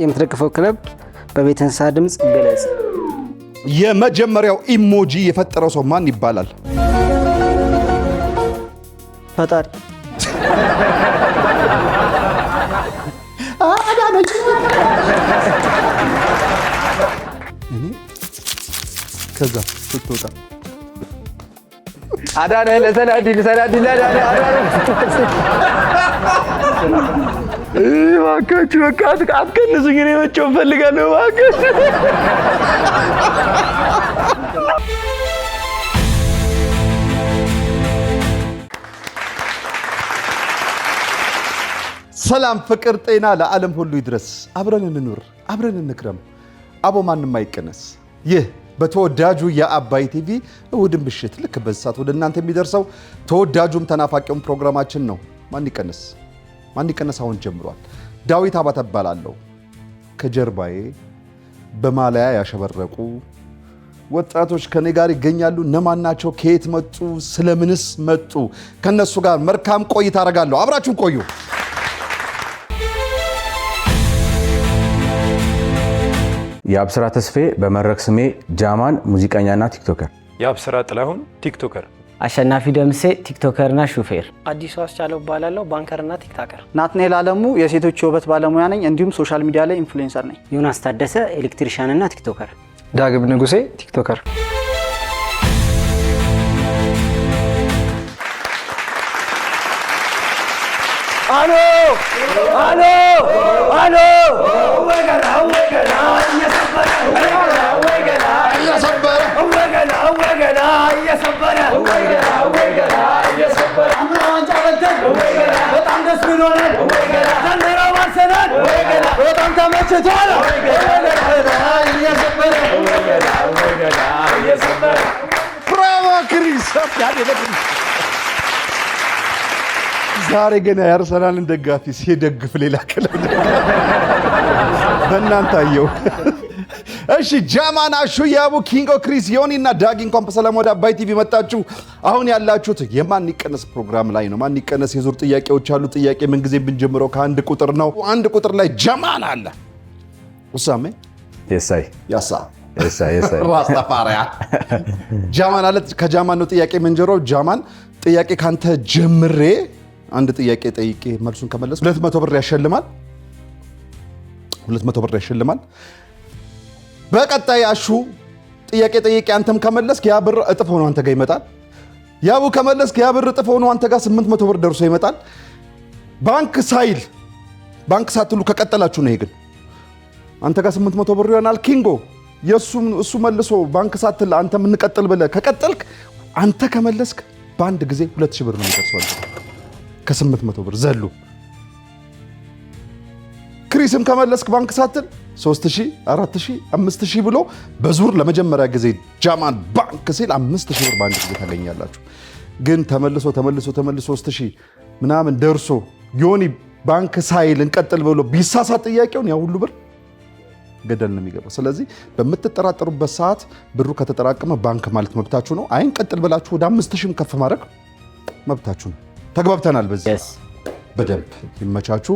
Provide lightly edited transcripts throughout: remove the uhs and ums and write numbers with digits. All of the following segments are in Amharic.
የምትደግፈው ክለብ በቤት እንስሳ ድምጽ ገለጽ። የመጀመሪያው ኢሞጂ የፈጠረው ሰው ማን ይባላል? ፈጣሪ። አዳነች። እኔ ከዛ ስትወጣ አዳነ ለሰላዲ እባካችሁ በቃ አትቀንሱኝ፣ እኔ መቼም እፈልጋለሁ እባካችሁ። ሰላም ፍቅር ጤና ለዓለም ሁሉ ይድረስ። አብረን እንኑር፣ አብረን እንክረም። አቦ ማንም አይቀነስ። ይህ በተወዳጁ የአባይ ቲቪ እሁድን ምሽት ልክ በዚህ ሰዓት ወደ እናንተ የሚደርሰው ተወዳጁም ተናፋቂውም ፕሮግራማችን ነው። ማን ይቀነስ ማን ይቀነስ አሁን ጀምሯል። ዳዊት አባተ እባላለሁ። ከጀርባዬ በማሊያ ያሸበረቁ ወጣቶች ከኔ ጋር ይገኛሉ። እነማን ናቸው? ከየት መጡ? ስለምንስ መጡ? ከነሱ ጋር መልካም ቆይታ አደርጋለሁ። አብራችሁን ቆዩ። የአብስራ ተስፌ በመድረክ ስሜ ጃማን ሙዚቀኛና ቲክቶከር። የአብስራ ጥላሁን ቲክቶከር። አሸናፊ ደምሴ ቲክቶከርና ሹፌር። አዲሱ አስቻለው እባላለሁ ባንከርና ቲክቶከር። ናትናኤል አለሙ የሴቶች የውበት ባለሙያ ነኝ፣ እንዲሁም ሶሻል ሚዲያ ላይ ኢንፍሉዌንሰር ነኝ። ዮናስ ታደሰ ኤሌክትሪሻንና ቲክቶከር። ዳግም ንጉሴ ቲክቶከር። አሎ አሎ አሎ ወገና ወገና እየሰበረ ወገና ወገና እየሰበረ ወገና ወገና እየሰበረ ወገና ወገና እየሰበረ ዋንጫ በልተን ወገና በጣም ደስ ብሎናል። ወገና ዘንድሮ ዋንሰናል። ወገና በጣም ተመችቶናል። ወገና እየሰበረ ወገና ወገና እየሰበረ ብራቮ ክሪስ ያደረግልኝ። ዛሬ ገና የአርሰናልን ደጋፊ ሲደግፍ ሌላ ክለብ በእናንተ አየው። እሺ ጃማን፣ አሹ፣ ያቡ፣ ኪንጎ፣ ክሪስ፣ ዮኒ እና ዳጊ እንኳን በሰላም ወደ አባይ ቲቪ መጣችሁ። አሁን ያላችሁት የማን ይቀነስ ፕሮግራም ላይ ነው። ማን ይቀነስ የዙር ጥያቄዎች አሉ። ጥያቄ ምን ጊዜ ብንጀምረው ከአንድ ቁጥር ነው። አንድ ቁጥር ላይ ጃማን አለ። ውሳሜ የሳይ ያሳ የሳይ ራስታፋሪያ ጃማን አለ። ከጃማን ነው ጥያቄ የምንጀምረው። ጃማን ጥያቄ ካንተ ጀምሬ አንድ ጥያቄ ጠይቄ መልሱን ከመለስ 200 ብር ያሸልማል። 200 ብር ያሸልማል። በቀጣይ አሹ ጥያቄ ጠይቄ አንተም ከመለስክ ያ ብር እጥፍ ሆኖ አንተ ጋር ይመጣል። ያቡ ከመለስክ ያ ብር እጥፍ ሆኖ አንተ ጋር 800 ብር ደርሶ ይመጣል። ባንክ ሳትሉ ከቀጠላችሁ ነው። ይሄ ግን አንተ ጋር 800 ብር ይሆናል። ኪንጎ እሱ መልሶ ባንክ ሳትል አንተ እንቀጥል ብለህ ከቀጠልክ አንተ ከመለስክ በአንድ ጊዜ 2000 ብር ነው የሚደርሰው ከ800 ብር ዘሎ። ክሪስም ከመለስክ ባንክ ሳትል 3000፣ 4000፣ 5000 ብሎ በዙር ለመጀመሪያ ጊዜ ጃማን ባንክ ሲል 5000 ብር በአንድ ጊዜ ታገኛላችሁ። ግን ተመልሶ 3000 ምናምን ደርሶ ዮኒ ባንክ ሳይል እንቀጥል ብሎ ቢሳሳት ጥያቄውን ያ ሁሉ ብር ገደል ነው የሚገባው። ስለዚህ በምትጠራጠሩበት ሰዓት ብሩ ከተጠራቀመ ባንክ ማለት መብታችሁ ነው። አይን ቀጥል ብላችሁ ወደ 5000 ከፍ ማድረግ መብታችሁ ነው። ተግባብተናል። በዚህ በደንብ ይመቻችሁ።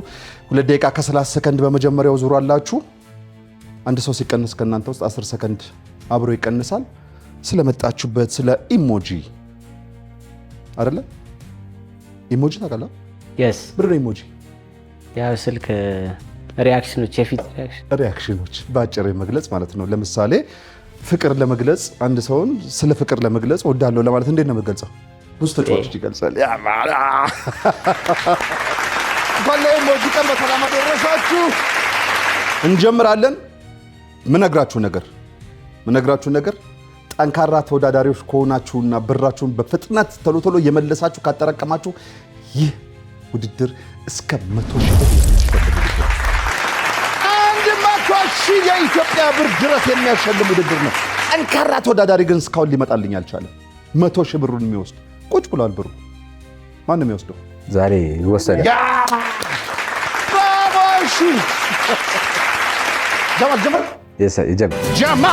2 ደቂቃ ከ30 ሰከንድ በመጀመሪያው ዙር አላችሁ። አንድ ሰው ሲቀንስ ከእናንተ ውስጥ 10 ሰከንድ አብሮ ይቀንሳል። ስለመጣችሁበት ስለ ኢሞጂ አይደለ? ኢሞጂ ታውቃለህ? የስ ብር ኢሞጂ ያው ስልክ ሪአክሽኖች፣ የፊት ሪአክሽኖች በአጭር መግለጽ ማለት ነው። ለምሳሌ ፍቅር ለመግለጽ አንድ ሰውን ስለ ፍቅር ለመግለጽ ወዳለው ለማለት እንዴት ነው የምትገልጸው? ብዙ ተጫዋቾች ይገልጻል። ያ ማላ ባለው ሙዚቃ በሰላም አደረሳችሁ። እንጀምራለን። ምነግራችሁ ነገር ጠንካራ ተወዳዳሪዎች ከሆናችሁና ብራችሁን በፍጥነት ቶሎ የመለሳችሁ ካጠራቀማችሁ ይህ ውድድር እስከ 100,000 ብር የሚያስፈልግ 100,000 የኢትዮጵያ ብር ድረስ የሚያሸልም ውድድር ነው። ጠንካራ ተወዳዳሪ ግን እስካሁን ሊመጣልኝ አልቻለም። 100,000 ብሩን የሚወስድ ቁጭ ብሏል። ብሩ ማን ነው የሚወስደው? ዛሬ ይወሰዳል። ባባሺ ጃማ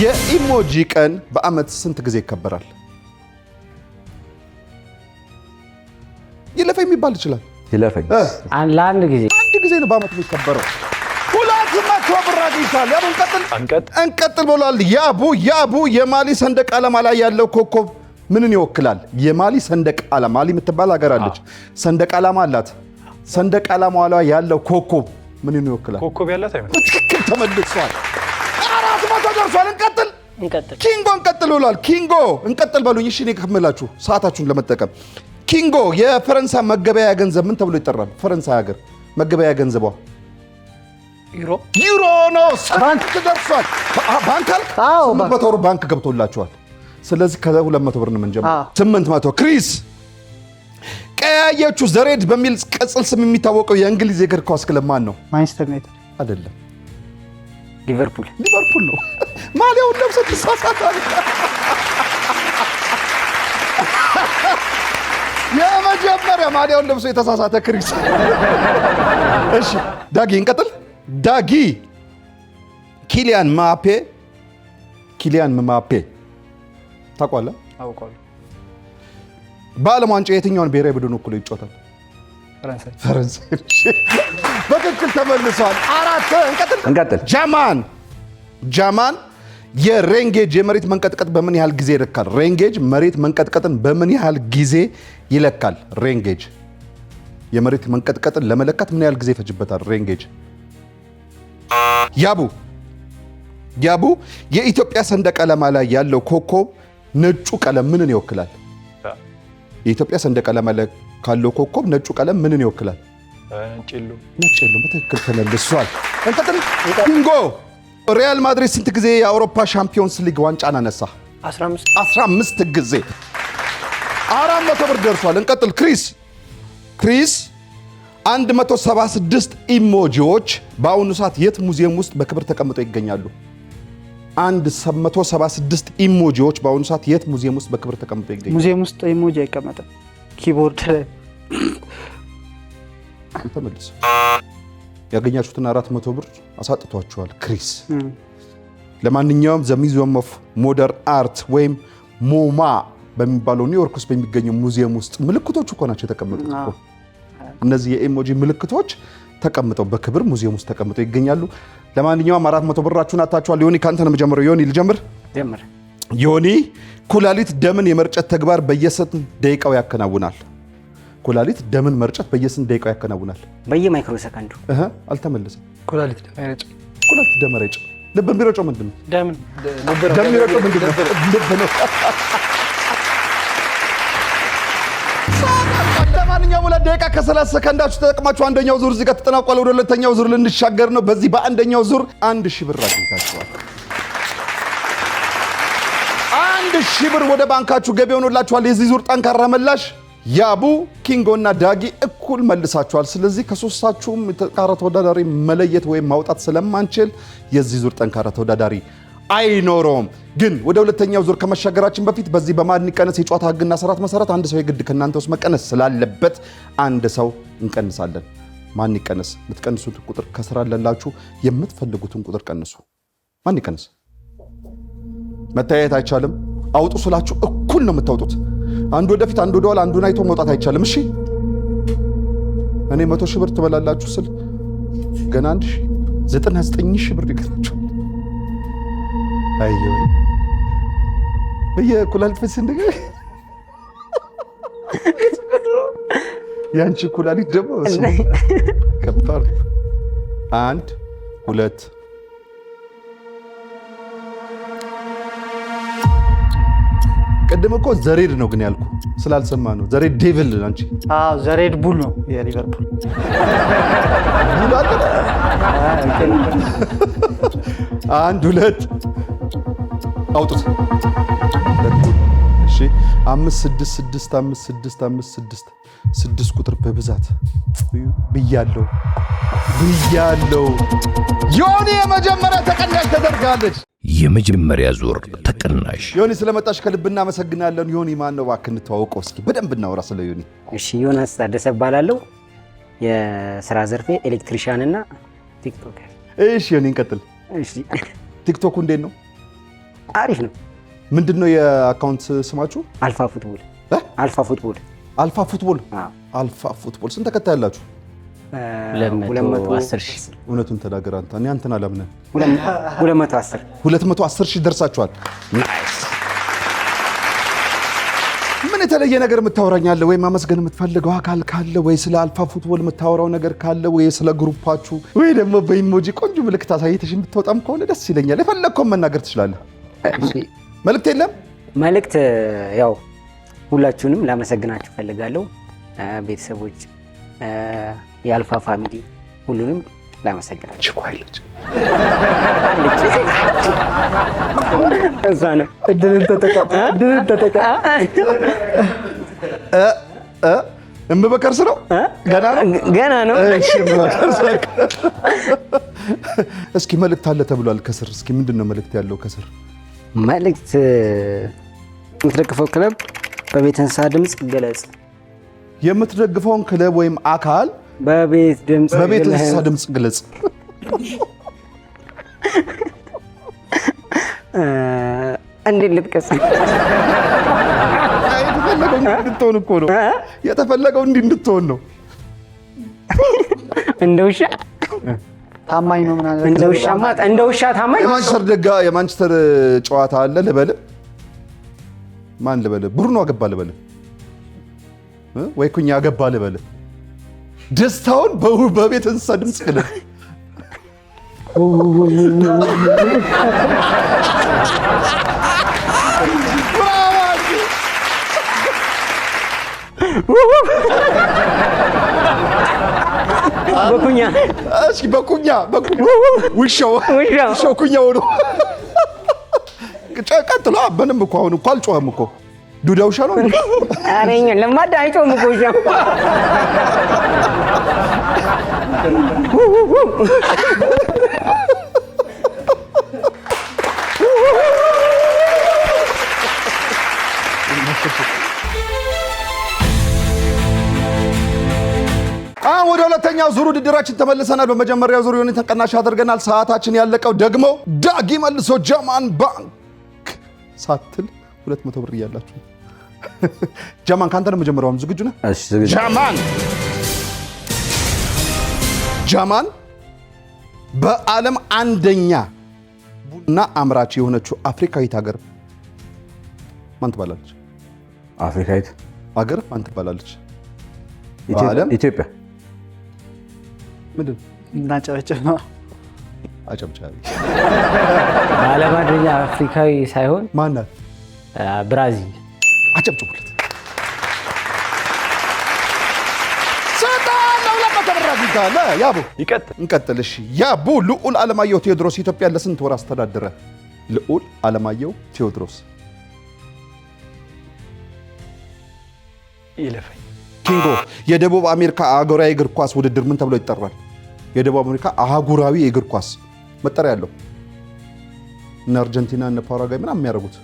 የኢሞጂ ቀን በአመት ስንት ጊዜ ይከበራል? ይለፈኝ የሚባል ይችላል። ይለፈኝ ለአንድ ጊዜ ጊዜ ነው በአመት የሚከበረው። 200 ብር አግኝቷል። ያቡ እንቀጥል ብሏል። ያቡ የማሊ ሰንደቅ ዓላማ ላይ ያለው ኮከብ ምንን ይወክላል? የማሊ ሰንደቅ ዓላማ ማሊ የምትባል ሀገር አለች። ሰንደቅ ዓላማ አላት። ሰንደቅ ዓላማዋ ላይ ያለው ኮከብ ምንን ይወክላል? ኮከብ ያላት አይመስልም። በትክክል ተመልሷል። 400 ደርሷል። እንቀጥል ኪንጎ እንቀጥል ብሏል። ኪንጎ እንቀጥል በሉኝ። እሺ እኔ ከምላችሁ ሰዓታችሁን ለመጠቀም ኪንጎ የፈረንሳይ መገበያያ ገንዘብ ምን ተብሎ ይጠራል? ፈረንሳይ ሀገር መገበያያ ገንዘቧ ዩሮ ነው። ባንክ ደርሷል። ባንክ አልክ? 800 ብር ባንክ ገብቶላችኋል። ስለዚህ ከ200 ብር ነው የምንጀምረው። 800 ክሪስ ቀያየቹ ዘሬድ በሚል ቅጽል ስም የሚታወቀው የእንግሊዝ የእግር ኳስ ክለብ ማን ነው? ማንቸስተር ዩናይትድ አይደለም፣ ሊቨርፑል ነው። ማሊያውን ለብሰህ ትሳሳታለህ። የመጀመሪያ ማሊያውን ለብሶ የተሳሳተ ክሪስ። እሺ ዳጊ እንቀጥል። ዳጊ ኪሊያን ምባፔ ታውቃለህ? አውቃለሁ። በዓለም ዋንጫ የትኛውን ብሔራዊ ቡድን ወክሎ ይጫወታል? ፈረንሳይ። በትክክል ተመልሷል። 4 እንቀጥል። ጃማን የሬንጌጅ የመሬት መንቀጥቀጥ በምን ያህል ጊዜ ይለካል? ሬንጌጅ መሬት መንቀጥቀጥን በምን ያህል ጊዜ ይለካል? ሬንጌጅ የመሬት መንቀጥቀጥን ለመለካት ምን ያህል ጊዜ ይፈጅበታል? ሬንጌጅ። ያቡ የኢትዮጵያ ሰንደቅ ዓላማ ላይ ያለው ኮከብ ነጩ ቀለም ምንን ይወክላል? የኢትዮጵያ ሰንደቅ ዓላማ ላይ ካለው ኮከብ ነጩ ቀለም ምንን ይወክላል? ነጭ የለውም። በትክክል ተመልሷል። እንቀጥል። ኪንጎ ሪያል ማድሪድ ስንት ጊዜ የአውሮፓ ሻምፒዮንስ ሊግ ዋንጫን አነሳ? 15 ጊዜ። 400 ብር ደርሷል። እንቀጥል። ክሪስ 176 ኢሞጂዎች በአሁኑ ሰዓት የት ሙዚየም ውስጥ በክብር ተቀምጠው ይገኛሉ? 176 ኢሞጂዎች በአሁኑ ሰዓት የት ሙዚየም ውስጥ በክብር ተቀምጠው ይገኛሉ? ሙዚየም ውስጥ ኢሞጂ አይቀመጥም፣ ኪቦርድ ላይ። ተመልሶ ያገኛችሁትን 400 ብር አሳጥቷችኋል ክሪስ። ለማንኛውም ዘ ሚውዚየም ኦፍ ሞደርን አርት ወይም ሞማ በሚባለው ኒውዮርክ ውስጥ በሚገኘው ሙዚየም ውስጥ ምልክቶቹ እኮ ናቸው የተቀመጡት እኮ። እነዚህ የኢሞጂ ምልክቶች ተቀምጠው በክብር ሙዚየም ውስጥ ተቀምጠው ይገኛሉ። ለማንኛውም 400 ብራችሁን አታችኋል። ዮኒ ካንተ ነው የምጀምረው። ዮኒ ልጀምር። ዮኒ ኩላሊት ደምን የመርጨት ተግባር በየስንት ደቂቃው ያከናውናል? ኩላሊት ደምን መርጨት በየስንት ደቂቃው ያከናውናል? በየማይክሮ ሰከንዱ። አልተመለሰም። ኩላሊት ደም ረጭ። ልብ የሚረጨው ምንድን ነው? ደም የሚረጨው ምንድን ነው? ልብ ነው። ለማንኛውም 2 ደቂቃ ከ30 ሰከንዳችሁ ተጠቅማችሁ አንደኛው ዙር እዚህ ጋር ተጠናቋል። ወደ ሁለተኛው ዙር ልንሻገር ነው። በዚህ በአንደኛው ዙር 1000 ብር አግኝታችኋል። 1000 ብር ወደ ባንካችሁ ገቢ ሆኖላችኋል። የዚህ ዙር ጠንካራ ምላሽ ያቡ፣ ኪንጎ እና ዳጊ እኩል መልሳችኋል። ስለዚህ ከሶስታችሁም ጠንካራ ተወዳዳሪ መለየት ወይም ማውጣት ስለማንችል የዚህ ዙር ጠንካራ ተወዳዳሪ አይኖረውም። ግን ወደ ሁለተኛው ዙር ከመሻገራችን በፊት በዚህ በማን ይቀነስ የጨዋታ ህግና ስርዓት መሰረት አንድ ሰው የግድ ከእናንተ ውስጥ መቀነስ ስላለበት አንድ ሰው እንቀንሳለን። ማን ይቀነስ? የምትቀንሱትን ቁጥር ከስራ አለላችሁ የምትፈልጉትን ቁጥር ቀንሱ። ማን ይቀነስ? መታየት አይቻልም። አውጡ ስላችሁ እኩል ነው የምታውጡት። አንዱ ወደፊት አንዱ ወደኋላ አንዱን አይቶ መውጣት አይቻልም። እሺ እኔ 100 ሺህ ብር ትበላላችሁ ስል ገና 99 ሺህ ብር ይገኛችሁ። አየሁ በየኩላሊት ፈስ እንደገና ያንቺ ኩላሊት ደግሞ ከባድ። 1 2 ቅድም እኮ ዘሬድ ነው ግን ያልኩ ስላልሰማ ነው። ዘሬድ ዴቪል አንቺ። ዘሬድ ቡል ነው የሊቨርፑል ቡል አለ። 1 2 አውጡት። እሺ 5 6 6 5 6 5 6 6 ቁጥር በብዛት ብያለሁ። ዮኒ የመጀመሪያ ተቀናሽ ተደርጋለች። የመጀመሪያ ዙር ተቀናሽ። ዮኒ ስለመጣሽ ከልብ እናመሰግናለን። ዮኒ ማን ነው? እባክህ እንተዋወቀው እስኪ በደንብ እናወራ ስለ ዮኒ። እሺ ዮናስ ታደሰ እባላለሁ። የስራ ዘርፌ ኤሌክትሪሻን እና ቲክቶከር። እሺ ዮኒ እንቀጥል። እሺ ቲክቶኩ እንዴት ነው? አሪፍ ነው። ምንድነው የአካውንት ስማችሁ? አልፋ ፉትቦል። አልፋ ፉትቦል። አልፋ ፉትቦል። አልፋ ፉትቦል። ስንት ተከታይ ያላችሁ? 210 ሺህ እውነቱን ተናገር አንተ። እኔ አንተን አላምነህ። 210 ሺህ ደርሳችኋል። ምን የተለየ ነገር የምታወራኛለህ ወይ ማመስገን የምትፈልገው አካል ካለ ወይ ስለ አልፋ ፉትቦል የምታወራው ነገር ካለ ወይ ስለ ግሩፓችሁ ወይ ደግሞ በኢሞጂ ቆንጆ ምልክት አሳይተሽ የምትወጣም ከሆነ ደስ ይለኛል። የፈለግከውን መናገር ትችላለህ። መልእክት የለም? መልእክት ያው ሁላችሁንም ላመሰግናችሁ ፈልጋለሁ። ቤተሰቦች፣ የአልፋ ፋሚሊ ሁሉንም ላመሰግናችሁ ኳይልጅ እዛ ነው። እድልን ተጠቃ እምበከርስ ነው ገና ነው። እስኪ መልእክት አለ ተብሏል ከስር። እስኪ ምንድነው መልእክት ያለው ከስር? መልእክት የምትደግፈው ክለብ በቤት እንስሳ ድምፅ ገለጽ። የምትደግፈውን ክለብ ወይም አካል በቤት እንስሳ ድምፅ ግለጽ። እንዴት ልጥቀስ? የተፈለገው እንድትሆን እኮ ነው የተፈለገው፣ እንዲህ እንድትሆን ነው። እንደ ውሻ ታማኝ ነው ምናምን። እንደ ውሻ ታማኝ። የማንቸስተር ጨዋታ አለ ልበል። ማን ልበል? ብሩኖ አገባ ልበል ወይ ኩኛ አገባ ልበል? ደስታውን በቤት እንስሳ ድምፅ ግለጽ። በኩኛ እስኪ በኩኛ ውሻው ኩኛ ሆኖ ቀጥሎ ምንም እኮ አሁን እኮ አልጮኸም እኮ ዱዳ ውሻ ነው። አሬኛ ለማዳ አይጮህም እኮ ውሻ። ወደ ሁለተኛው ዙር ውድድራችን ተመልሰናል። በመጀመሪያው ዙር የሆነ ተቀናሽ አድርገናል። ሰዓታችን ያለቀው ደግሞ ዳጊ መልሶ ጃማን ባንክ ሳትል 200 ብር እያላችሁ ጃማን ካንተ ነው መጀመሪያውም ዝግጁ ነህ? እሺ ዝግጁ። ጃማን በዓለም አንደኛ ቡና አምራች የሆነችው አፍሪካዊት ሀገር ማን ትባላለች? አፍሪካዊት ሀገር ማን ትባላለች? ኢትዮጵያ። ምንድን እናጨበጭብ ነው። አጨብጫቢ። በዓለም አንደኛ አፍሪካዊ ሳይሆን ማን ናት? ብራዚል። አጨብጭቡለት። ሰጣለው ለማተብራዚል ካለ ያቡ እንቀጥል። እሺ ያቡ ልዑል ዓለማየሁ ቴዎድሮስ ኢትዮጵያን ለስንት ወር አስተዳደረ? ልዑል ዓለማየሁ ቴዎድሮስ ይለፈኝ። ኪንጎ የደቡብ አሜሪካ አህጉራዊ እግር ኳስ ውድድር ምን ተብሎ ይጠራል? የደቡብ አሜሪካ አህጉራዊ የእግር ኳስ መጠሪያ ያለው እነ አርጀንቲና እነ ፓራጓይ ምናምን የሚያደርጉት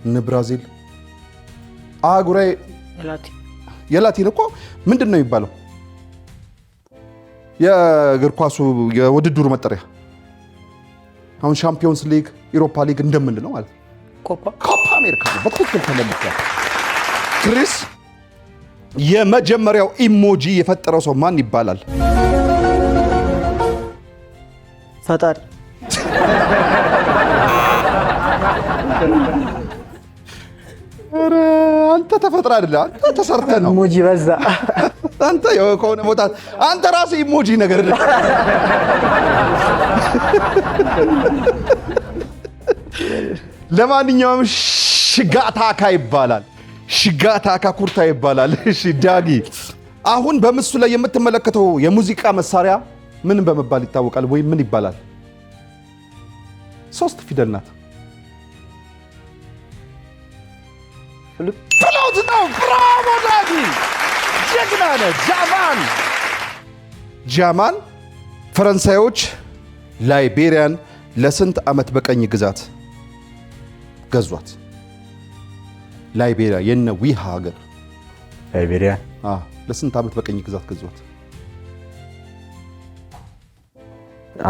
እነ ብራዚል አህጉራዊ የላቲን እኮ ምንድን ነው የሚባለው? የእግር ኳሱ የውድድሩ መጠሪያ አሁን ሻምፒዮንስ ሊግ፣ ኢሮፓ ሊግ እንደምንለው ማለት ነው። ኮፓ አሜሪካ ነው። በትክክል ተመልሷል። ክሪስ የመጀመሪያው ኢሞጂ የፈጠረው ሰው ማን ይባላል? ፈጣሪ። አንተ ተፈጥራ አይደለ? አንተ ተሰርተ ነው። ኢሞጂ በዛ። አንተ ከሆነ ቦታ አንተ ራስህ ኢሞጂ ነገር ለማንኛውም ሽጋታካ ይባላል። ሽጋታካ ኩርታ ይባላል። እሺ ዳጊ፣ አሁን በምስሉ ላይ የምትመለከተው የሙዚቃ መሳሪያ ምን በመባል ይታወቃል? ወይም ምን ይባላል? 3 ፊደል ናት። ፍሉት ነው። ብራቮ ዳጊ፣ ጀግና ነህ። ጃማን ፈረንሳዮች ላይቤሪያን ለስንት ዓመት በቀኝ ግዛት ገዟት? ላይቤሪያ የነ ዊሃ ሀገር ላይቤሪያ ለስንት ዓመት በቀኝ ግዛት ገዟት?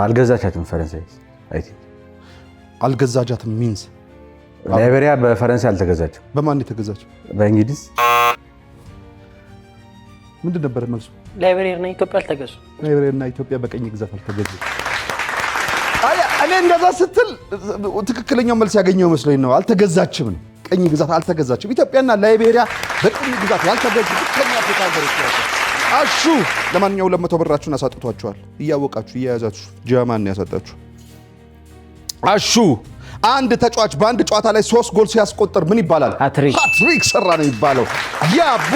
አልገዛቻትም ፈረንሳይ። አይ ቲንክ አልገዛጃትም ሚንስ ላይቤሪያ በፈረንሳይ አልተገዛችም። በማን የተገዛችው? በእንግሊዝ። ምንድን ነበር መልሱ? ላይቤሪያና ኢትዮጵያ አልተገዙ። ላይቤሪያና ኢትዮጵያ በቀኝ ግዛት አልተገዙ። እኔ እንደዛ ስትል ትክክለኛው መልስ ያገኘው መስሎኝ ነው። አልተገዛችም ነው። ቀኝ ግዛት አልተገዛችም። ኢትዮጵያና ላይቤሪያ በቀኝ ግዛት ያልተገዙ ብቸኛ አፍሪካ ሀገሮች ናቸው። አሹ ለማንኛውም 200 ብራችሁን አሳጥቷችኋል። እያወቃችሁ እየያዛችሁ ጃማን ያሳጣችሁ። አሹ አንድ ተጫዋች በአንድ ጨዋታ ላይ 3 ጎል ሲያስቆጥር ምን ይባላል? ሃትሪክ ሰራ ነው የሚባለው። ያቡ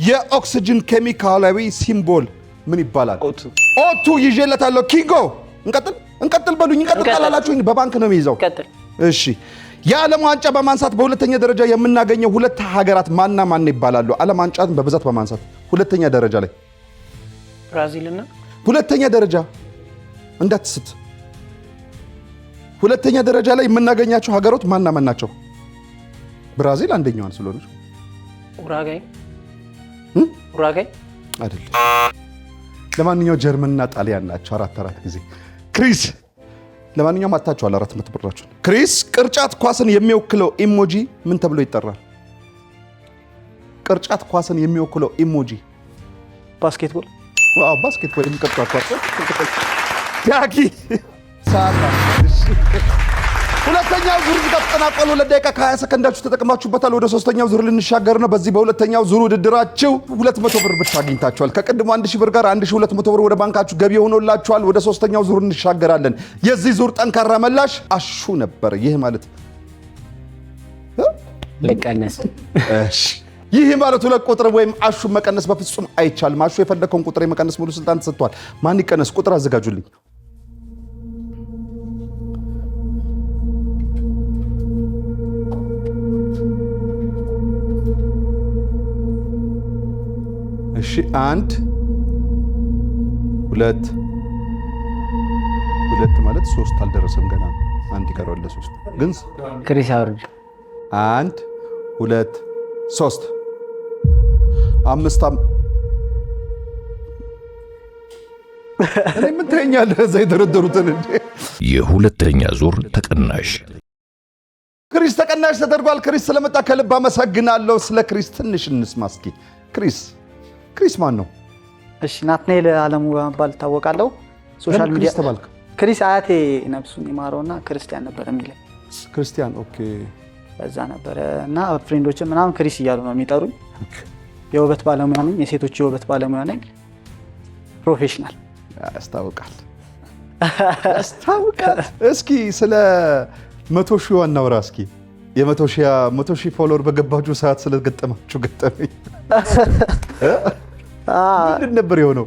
የኦክሲጅን ኬሚካላዊ ሲምቦል ምን ይባላል? ኦቱ ይዤለታለሁ። ኪንጎ እንቀጥል በሉኝ። እንቀጥል ካላላችሁኝ በባንክ ነው የሚይዘው። እሺ የዓለም ዋንጫ በማንሳት በሁለተኛ ደረጃ የምናገኘው 2 ሀገራት ማና ማን ይባላሉ? ዓለም ዋንጫን በብዛት በማንሳት ሁለተኛ ደረጃ ላይ ብራዚልና ሁለተኛ ደረጃ እንዳትስት። ሁለተኛ ደረጃ ላይ የምናገኛቸው ሀገሮች ማና ማን ናቸው? ብራዚል አንደኛዋን ስለሆነች ኡራጋይ አይደል? ለማንኛውም ጀርመንና ጣሊያን ናቸው 4 ጊዜ። ክሪስ ለማንኛውም አታችኋል 400 ብራችሁን። ክሪስ ቅርጫት ኳስን የሚወክለው ኢሞጂ ምን ተብሎ ይጠራል? ቅርጫት ኳስን የሚወክለው ኢሞጂ ባስኬትቦል። ዋው ባስኬትቦል የሚቀርጫት ኳስ ዳጊ ሳታ። ሁለተኛው ዙር ተጠናቋል። 2 ደቂቃ ከ20 ሰከንዳችሁ ተጠቅማችሁበታል። ወደ ሶስተኛው ዙር ልንሻገር ነው። በዚህ በሁለተኛው ዙር ውድድራችሁ 200 ብር ብቻ አግኝታችኋል። ከቅድሙ 1000 ብር ጋር 1200 ብር ወደ ባንካችሁ ገቢ ሆኖላችኋል። ወደ ሶስተኛው ዙር እንሻገራለን። የዚህ ዙር ጠንካራ መላሽ አሹ ነበር። ይህ ማለት ለቀነስ እሺ፣ ይህ ማለት 2 ቁጥር ወይም አሹ መቀነስ በፍጹም አይቻልም። አሹ የፈለከውን ቁጥር የመቀነስ ሙሉ ስልጣን ተሰጥቷል። ማን ይቀነስ? ቁጥር አዘጋጁልኝ። እሺ 1 2 ማለት 3 አልደረሰም ገና። 1 ይቀረዋል ለ3 ግን ክሪስ አውርድ 1 2 3 5 እኔ ምን ተኛለህ? እዛ የደረደሩትን እንዴ። የሁለተኛ ዙር ተቀናሽ ክሪስ ተቀናሽ ተደርጓል። ክሪስ ስለመጣ ከልብ አመሰግናለሁ። ስለ ክሪስ ትንሽ እንስማ እስኪ። ክሪስ ማን ነው? እሺ ናትናኤል አለሙ በመባል ታወቃለሁ። ሶሻል ሚዲያ ተባልክ? ክሪስ አያቴ ነፍሱን ይማረውና ክርስቲያን ነበር የሚለኝ። ክርስቲያን ኦኬ። በዛ ነበር እና ፍሬንዶች ምናምን ክሪስ እያሉ ነው የሚጠሩኝ። የውበት ባለሙያ ነኝ። የሴቶች የውበት ባለሙያ ነኝ። ፕሮፌሽናል ያስታውቃል። እስኪ ስለ 100 ሺህ እናውራ እስኪ። የ100 ሺህ ፎሎወር በገባችሁ ሰዓት ስለገጠማችሁ ገጠመኝ ምንድን ነበር የሆነው?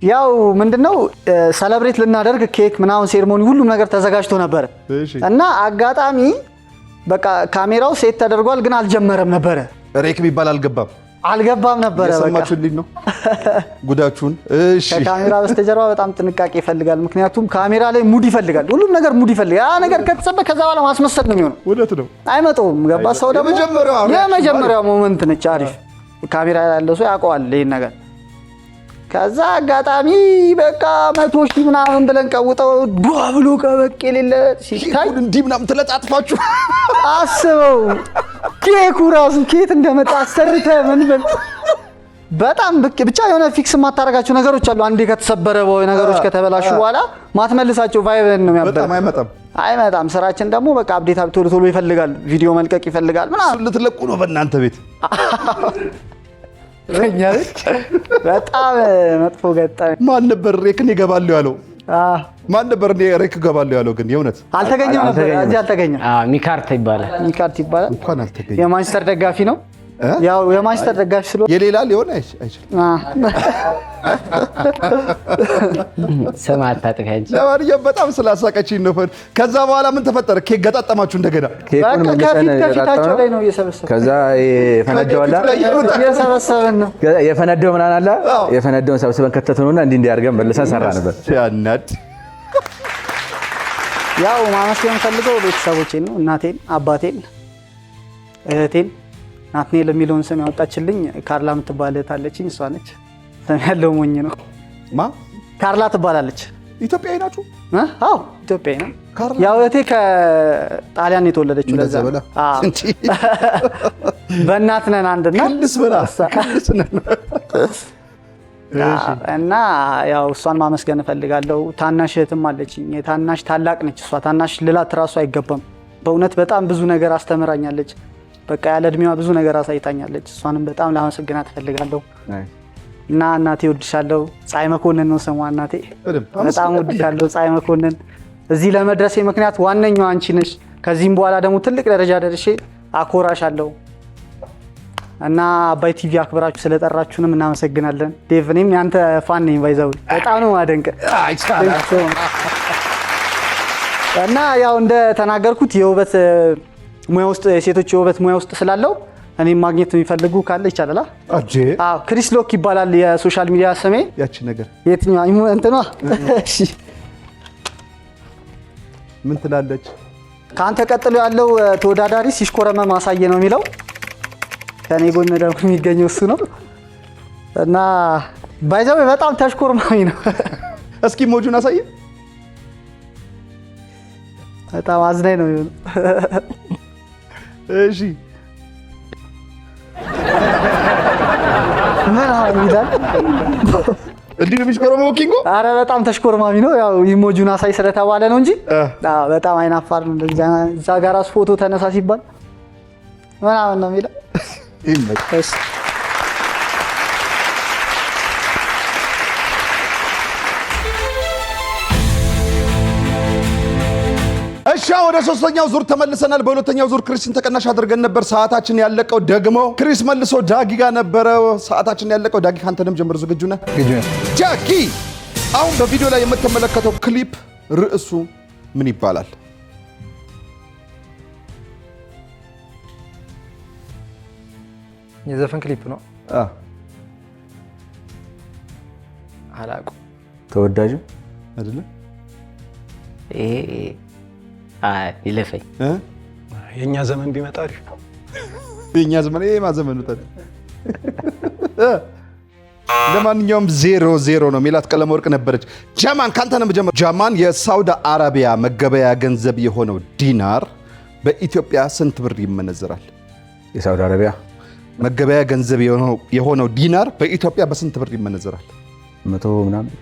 ያው ምንድነው ሰለብሬት ልናደርግ ኬክ ምናምን ሴርሞኒ ሁሉም ነገር ተዘጋጅቶ ነበር እና አጋጣሚ በቃ ካሜራው ሴት ተደርጓል፣ ግን አልጀመረም ነበር። ሬክ ቢባል አልገባም ነበር። በቃ የሰማችሁልኝ ነው ጉዳችሁን። እሺ ከካሜራ በስተጀርባ በጣም ጥንቃቄ ይፈልጋል። ምክንያቱም ካሜራ ላይ ሙድ ይፈልጋል፣ ሁሉም ነገር ሙድ ይፈልጋል። ያ ነገር ከተሰበከ ከዛ በኋላ ማስመሰል ነው የሚሆነው። እውነት ነው፣ አይመጣውም። ገባ ሰው ደግሞ የመጀመሪያው ሞመንት ነች። አሪፍ ካሜራ ያለው ሰው ያውቀዋል ይሄን ነገር። ከዛ አጋጣሚ በቃ 100 ሺህ ምናምን ብለን ቀውጠው ዱአ ብሎ ከበቅ የሌለ ሲታይ እንዲህ ምናምን ተለጣጥፋችሁ አስበው ኬኩ ራሱ ኬት እንደመጣ አሰርተ ምን በል በጣም ብቻ የሆነ ፊክስ ማታረጋቸው ነገሮች አሉ። አንዴ ከተሰበረ ወይ ነገሮች ከተበላሹ በኋላ ማትመልሳቸው ቫይብን ነው የሚያበላ። አይመጣም። ስራችን ደግሞ በቃ አፕዴት ቶሎ ይፈልጋል፣ ቪዲዮ መልቀቅ ይፈልጋል ምናምን። ልትለቁ ነው በእናንተ ቤት? በእኛ ቤት በጣም መጥፎ ገጠመኝ። ማን ነበር ሬክን ይገባለሁ ያለው? ማን ነበር ሬክ ይገባለሁ ያለው? ግን የእውነት አልተገኘም ነበር። እዚህ አልተገኘም። ሚካርት ይባላል። እንኳን አልተገኘም። የማንቸስተር ደጋፊ ነው። ያው የማንቸስተር ደጋፊ ስለሆነ የሌላ ሊሆን አይችልም። ስም አታጥቃኝ። ለማንኛውም በጣም ስላሳቀችኝ ነው። ከዛ በኋላ ምን ተፈጠረ? ኬክ ገጣጠማችሁ እንደገና? ከፊታቸው ላይ ነው እየሰበሰብን። ከዛ የፈነዳው አለ እየሰበሰብን ነው። የፈነዳው ምናምን አለ። የፈነዳውን ሰብስበን ከተተኑና እንዲህ አድርገን መልሰን ሰራንበት። ያናድ ያው ማመስገን ፈልገው ቤተሰቦቼን ነው። እናቴን፣ አባቴን፣ እህቴን ናትናኤል የሚለውን ስም ያወጣችልኝ ካርላ የምትባል እህት አለችኝ። እሷ ነች። ስም ያለው ሞኝ ነው። ካርላ ትባላለች። ኢትዮጵያዊ ናችሁ? አዎ ኢትዮጵያዊ ነው። ያው እህቴ ከጣሊያን የተወለደችው ለዛ በእናት ነን አንድና ክልስ በላ እና ያው እሷን ማመስገን እፈልጋለሁ። ታናሽ እህትም አለችኝ። የታናሽ ታላቅ ነች እሷ። ታናሽ ልላት ራሱ አይገባም። በእውነት በጣም ብዙ ነገር አስተምራኛለች። በቃ ያለ እድሜዋ ብዙ ነገር አሳይታኛለች። እሷንም በጣም ላመሰግናት እፈልጋለሁ። እና እናቴ ወድሻለሁ። ፀሐይ መኮንን ነው ስሟ እናቴ። በጣም ወድሻለሁ ፀሐይ መኮንን። እዚህ ለመድረሴ ምክንያት ዋነኛው አንቺ ነሽ። ከዚህም በኋላ ደግሞ ትልቅ ደረጃ ደርሼ አኮራሻለሁ። እና አባይ ቲቪ አክብራችሁ ስለጠራችሁንም እናመሰግናለን። ዴቭ እኔም ያንተ ፋን ነኝ ባይዘው በጣም ነው ማደንቅ። እና ያው እንደ ተናገርኩት የውበት ሙያ ውስጥ የሴቶች የውበት ሙያ ውስጥ ስላለው እኔም ማግኘት የሚፈልጉ ካለ ይቻላል። አዎ ክሪስ ሎክ ይባላል የሶሻል ሚዲያ ስሜ። ያቺ ነገር የትኛው እንትኗ? እሺ ምን ትላለች? ካንተ ቀጥሎ ያለው ተወዳዳሪ ሲሽኮረመም ማሳየ ነው የሚለው። ከኔ ጎን ደግሞ የሚገኘው እሱ ነው። እና ባይዘው በጣም ተሽኮርማሚ ነው። እስኪ ሞጁን አሳየ። በጣም አዝናኝ ነው የሚሆነው። እሺ ምን ይላል? እንዴ ነው የሚሽኮረመው ኪንጎ? አረ በጣም ተሽኮርማሚ ነው። ያው ኢሞጁን አሳይ ስለተባለ ነው እንጂ በጣም አይናፋር ነው። እዛ ጋር ፎቶ ተነሳ ሲባል ምናምን ነው የሚለው። እሺ ወደ ሶስተኛው ዙር ተመልሰናል። በሁለተኛው ዙር ክሪስን ተቀናሽ አድርገን ነበር። ሰዓታችን ያለቀው ደግሞ ክሪስ መልሶ ዳጊ ጋር ነበረ። ሰዓታችን ያለቀው ዳጊ ካንተንም ጀምር። ዝግጁ ነህ? ዳጊ አሁን በቪዲዮ ላይ የምትመለከተው ክሊፕ ርዕሱ ምን ይባላል? የዘፈን ክሊፕ ነው። አላውቅም። ተወዳጁ አይደለ? ይለፈኝ። የኛ ዘመን ቢመጣ አሪፍ ነው። የኛ ዘመን ማዘመኑ ታዲያ ለማንኛውም 0-0 ነው። ሜላት ቀለመወርቅ ነበረች። ጃማን ካንተ ነው የምጀምረው። ጃማን የሳውዲ አረቢያ መገበያ ገንዘብ የሆነው ዲናር በኢትዮጵያ ስንት ብር ይመነዘራል? የሳውዲ አረቢያ መገበያ ገንዘብ የሆነው ዲናር በኢትዮጵያ በስንት ብር ይመነዘራል? 100 ምናምን።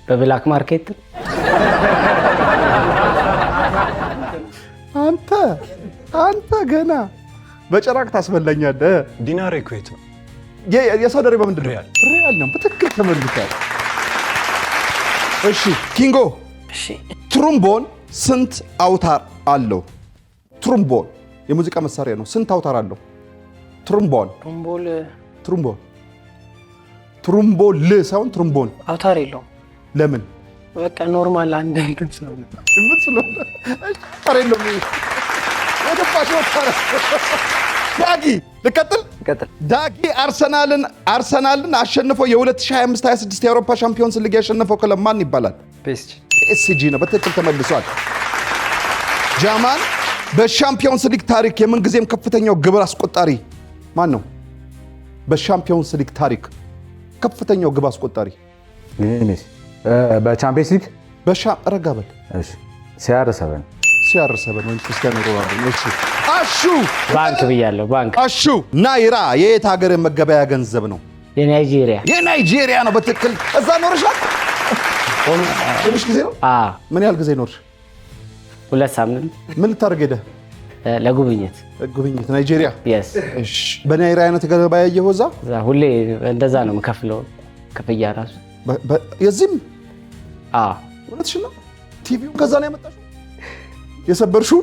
በብላክ ማርኬት አንተ ገና በጨራቅ ታስበላኛለህ። ዲናር ኩዌት ነው። የሳውዲ አረቢያ ምንድን ነው? ሪያል ነው። በትክክል ተመልሷል። እሺ ኪንጎ፣ ትሩምቦን ስንት አውታር አለው? ትሩምቦን የሙዚቃ መሳሪያ ነው። ስንት አውታር አለው? ትሩምቦል ሳይሆን ትሩምቦን። አውታር የለውም። ለምን? በቃ ኖርማል አንድ እንትን ስለሆነ ዳጊ ልቀጥል። ዳጊ አርሰናልን አሸንፎ የ2025-26 የአውሮፓ ሻምፒዮንስ ሊግ ያሸነፈው ክለብ ማን ይባላል? ፒኤስጂ ነው። በትክክል ተመልሷል። ጃማን በሻምፒዮንስ ሊግ ታሪክ የምንጊዜም ከፍተኛው ግብ አስቆጣሪ ማን ነው? በሻምፒዮንስ ሊግ ታሪክ ከፍተኛው ግብ አስቆጣሪ በቻምፒየንስ ሊግ ረጋበል CR7 ወይም ክርስቲያኖ ሮናልዶ። እሺ አሹ ባንክ ብያለሁ። ባንክ አሹ ናይራ የየት ሀገር መገበያ ገንዘብ ነው? የናይጄሪያ ነው። በትክክል እዛ ኖርሻል? ትንሽ ጊዜ ነው። ምን ያህል ጊዜ ኖርሽ? 2 ሳምንት። ምን ልታደርግ ሄደህ? ለጉብኝት ናይጄሪያ። እሺ በናይራ አይነት ገበያ እየወዛ ሁሌ እንደዛ ነው የምከፍለው ክፍያ ራሱ የዚህም እውነትሽ ነው። ቲቪውን ከዛ ነው ያመጣሽው የሰበርሽው?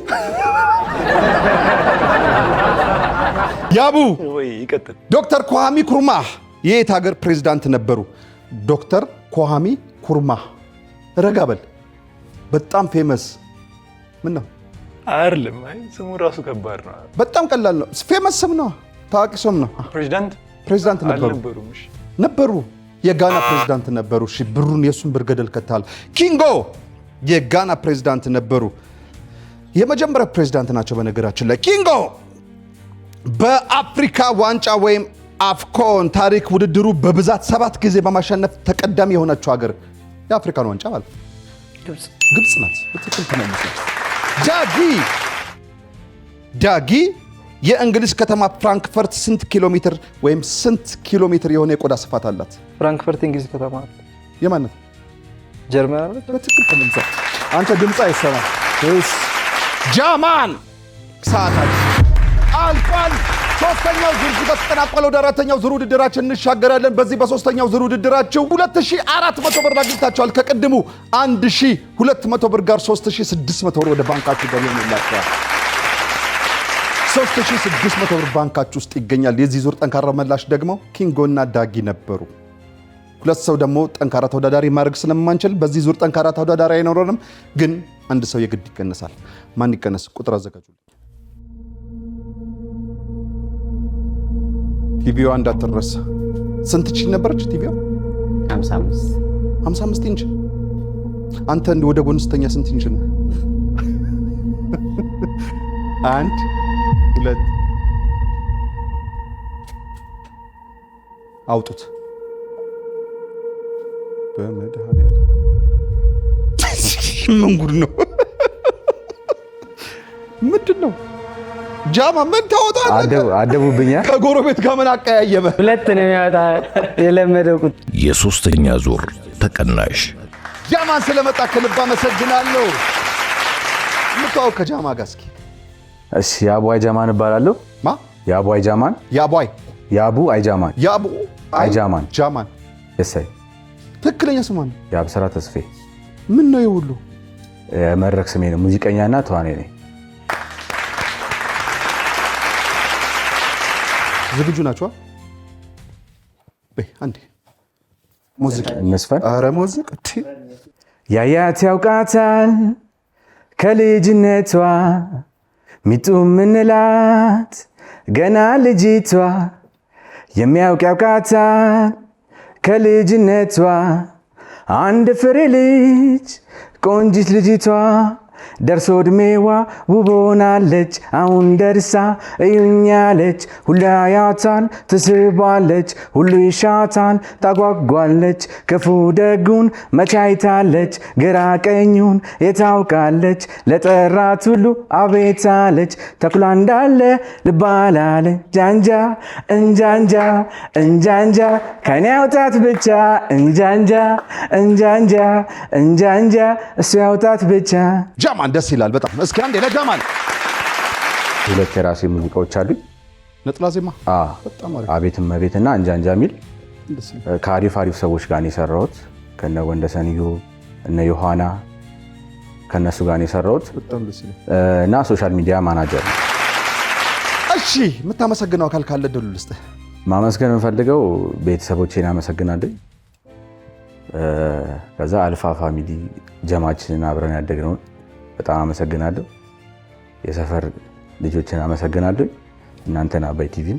ያቡ ዶክተር ኮሃሚ ኩርማህ የየት ሀገር ፕሬዝዳንት ነበሩ? ዶክተር ኮሃሚ ኩርማህ። ረጋ በል። በጣም ፌመስ ምን ነው? አይደለም። ስሙ ራሱ ከባድ ነው። በጣም ቀላል ነው። ፌመስ ስም ነው። ታዋቂ ስም ነው። ፕሬዝዳንት ነበሩ። የጋና ፕሬዝዳንት ነበሩ። እሺ ብሩን የሱን ብር ገደል ከተሃል። ኪንጎ የጋና ፕሬዝዳንት ነበሩ። የመጀመሪያ ፕሬዝዳንት ናቸው በነገራችን ላይ። ኪንጎ በአፍሪካ ዋንጫ ወይም አፍኮን ታሪክ ውድድሩ በብዛት 7 ጊዜ በማሸነፍ ተቀዳሚ የሆነችው ሀገር የአፍሪካን ዋንጫ ማለት ግብጽ ናት። በትክክል ተመልሷል። ዳጊ የእንግሊዝ ከተማ ፍራንክፈርት ስንት ኪሎ ሜትር ወይም ስንት ኪሎ ሜትር የሆነ የቆዳ ስፋት አላት? ፍራንክፈርት እንግሊዝ ከተማ አለ። የማነት? ጀርመን አለ። በትክክል ተመልሳ። አንተ ድምጽ አይሰማም። እሺ ጃማን ሰዓታችን አልቋል። ሶስተኛው ዙር ተጠናቋል። ወደ አራተኛው ዙር ውድድራችን እንሻገራለን። በዚህ በሶስተኛው ዙር ውድድራችሁ 2400 ብር አግኝታችኋል። ከቅድሙ 1200 ብር ጋር 3600 ብር ወደ ባንካችሁ ገቢ ይሆንላችኋል። 3600 ብር ባንካችሁ ውስጥ ይገኛል። የዚህ ዙር ጠንካራ መላሽ ደግሞ ኪንጎና ዳጊ ነበሩ። ሁለት ሰው ደግሞ ጠንካራ ተወዳዳሪ ማድረግ ስለማንችል በዚህ ዙር ጠንካራ ተወዳዳሪ አይኖረንም፣ ግን አንድ ሰው የግድ ይቀነሳል። ማን ይቀነስ? ቁጥር አዘጋጁልኝ። ቲቪዋ እንዳትረሳ። ስንት ኢንች ነበረች ቲቪዋ? 55 ኢንች። አንተ ወደ ጎን ስተኛ ስንት ኢንች ነህ? 1 2 አውጡት። በመድኃኒዓለም ምን ጉድ ነው? ምንድን ነው? ጃማ ምን ታወጣለህ? አደቡብኛ። ከጎረቤት ጋር ምን አቀያየመ? ሁለት ነው የሚያወጣ የለመደው ቁጥር። የሶስተኛ ዙር ተቀናሽ ጃማን ስለመጣ ከልብ አመሰግናለሁ። ምታው ከጃማ ጋር እስኪ። እሺ ያቡ አይጃማን እባላለሁ። ማ? ያቡ አይጃማን። ያቡ አይጃማን። ያቡ አይጃማን። ጃማን። እሰይ ትክክለኛ ስሟ ነው? የአብስራ ተስፌ። ምን ነው የሁሉ? የመድረክ ስሜ ነው። ሙዚቀኛና ተዋናይ ነኝ። ዝግጁ ናችሁ? አንዴ ሙዚቃ እንስፈን። ኧረ ሙዚቃ ያያት ያውቃታል ከልጅነቷ ሚጡ ምንላት ገና ልጅቷ የሚያውቅ ያውቃታል ከልጅነቷ አንድ ፍሬ ልጅ ቆንጂት ልጅቷ ደርሶ እድሜዋ ውቦናለች አሁን ደርሳ እዩኛለች ሁሉ ያያታል ትስባለች ሁሉ ይሻታል ታጓጓለች ክፉ ደጉን መቻይታለች ግራ ቀኙን የታውቃለች ለጠራት ሁሉ አቤታለች ተኩላ እንዳለ ልባላለ ጃንጃ እንጃንጃ እንጃንጃ ከኔ ያውጣት ብቻ እንጃንጃ እንጃንጃ እንጃንጃ እሱ ያውጣት ብቻ። ጃማን ደስ ይላል በጣም። እስኪ አንዴ ለጃማን። ሁለት የራሴ ሙዚቃዎች አሉኝ። ነጥላ ዜማ አቤትም መቤትና እንጃንጃ የሚል ከአሪፍ ሰዎች ጋር ነው የሰራሁት። ከነ ወንደሰንዩ እነ ዮሐና ከነሱ ጋር ነው የሰራሁት እና ሶሻል ሚዲያ ማናጀር ነው። እሺ የምታመሰግነው አካል ካለ ደሉ ልስጥህ። ማመስገን የምፈልገው ቤተሰቦቼን አመሰግናለሁ። ከዛ አልፋ ፋሚሊ ጀማችንን አብረን ያደግነውን በጣም አመሰግናለሁ። የሰፈር ልጆችን አመሰግናለሁ። እናንተን አባይ ቲቪን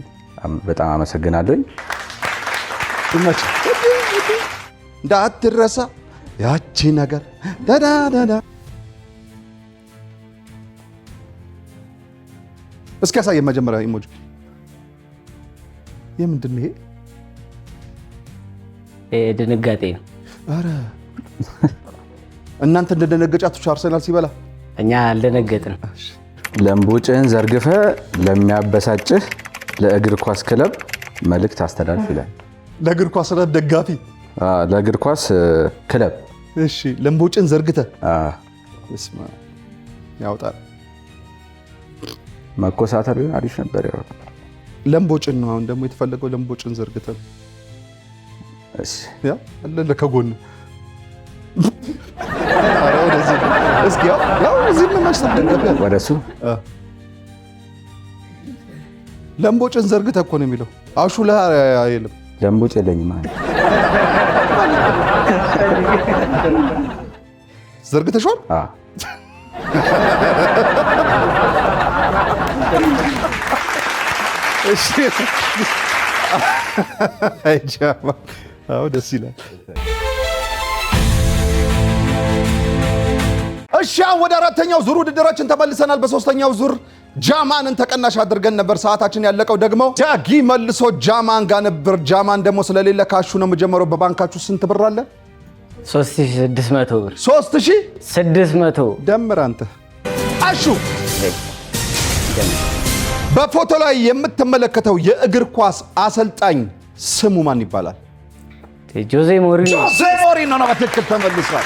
በጣም አመሰግናለሁ። እንዳትረሳ ያቺ ነገር ዳዳዳዳ። እስኪ ያሳየን መጀመሪያ ኢሞጂ። የምንድን ነው ይሄ? ድንጋጤ ነው። ኧረ እናንተ እንደደነገጫችሁ አርሰናል ሲበላ እኛ አልደነገጥን። ለምቦጭህን ዘርግፈ ለሚያበሳጭህ ለእግር ኳስ ክለብ መልእክት አስተላልፍ ይላል። ለእግር ኳስ ደጋፊ ለእግር ኳስ ክለብ። እሺ ለምቦጭን ዘርግተ እስማ ያውጣል። መኮሳተር አሪፍ ነበር። ያው ለምቦጭን ነው አሁን ደግሞ የተፈለገው። ለምቦጭን ዘርግተ እሺ ያ አለ ከጎን እስኪ ያው እዚህ ምን ማስተደገፍ ያለው ወደሱ ለምቦጭን ዘርግተህ እኮ ነው የሚለው። አሹ ላይ አይልም። ለምቦጭ የለኝም ማለት ዘርግተሽዋል? እሺ አይጃማ አው ደስ ይላል። እሺ ወደ አራተኛው ዙር ውድድራችን ተመልሰናል። በሶስተኛው ዙር ጃማንን ተቀናሽ አድርገን ነበር። ሰዓታችን ያለቀው ደግሞ ዳጊ መልሶ ጃማን ጋር ነበር። ጃማን ደግሞ ስለሌለ ካሹ ነው የምጀምረው። በባንካችሁ ስንት ብር አለ? 3600 ብር። 3600 600 ደምር አንተ አሹ በፎቶ ላይ የምትመለከተው የእግር ኳስ አሰልጣኝ ስሙ ማን ይባላል? ጆዜ ሞሪኖ። ጆዜ ሞሪኖ ነው። በትክክል ተመልሷል።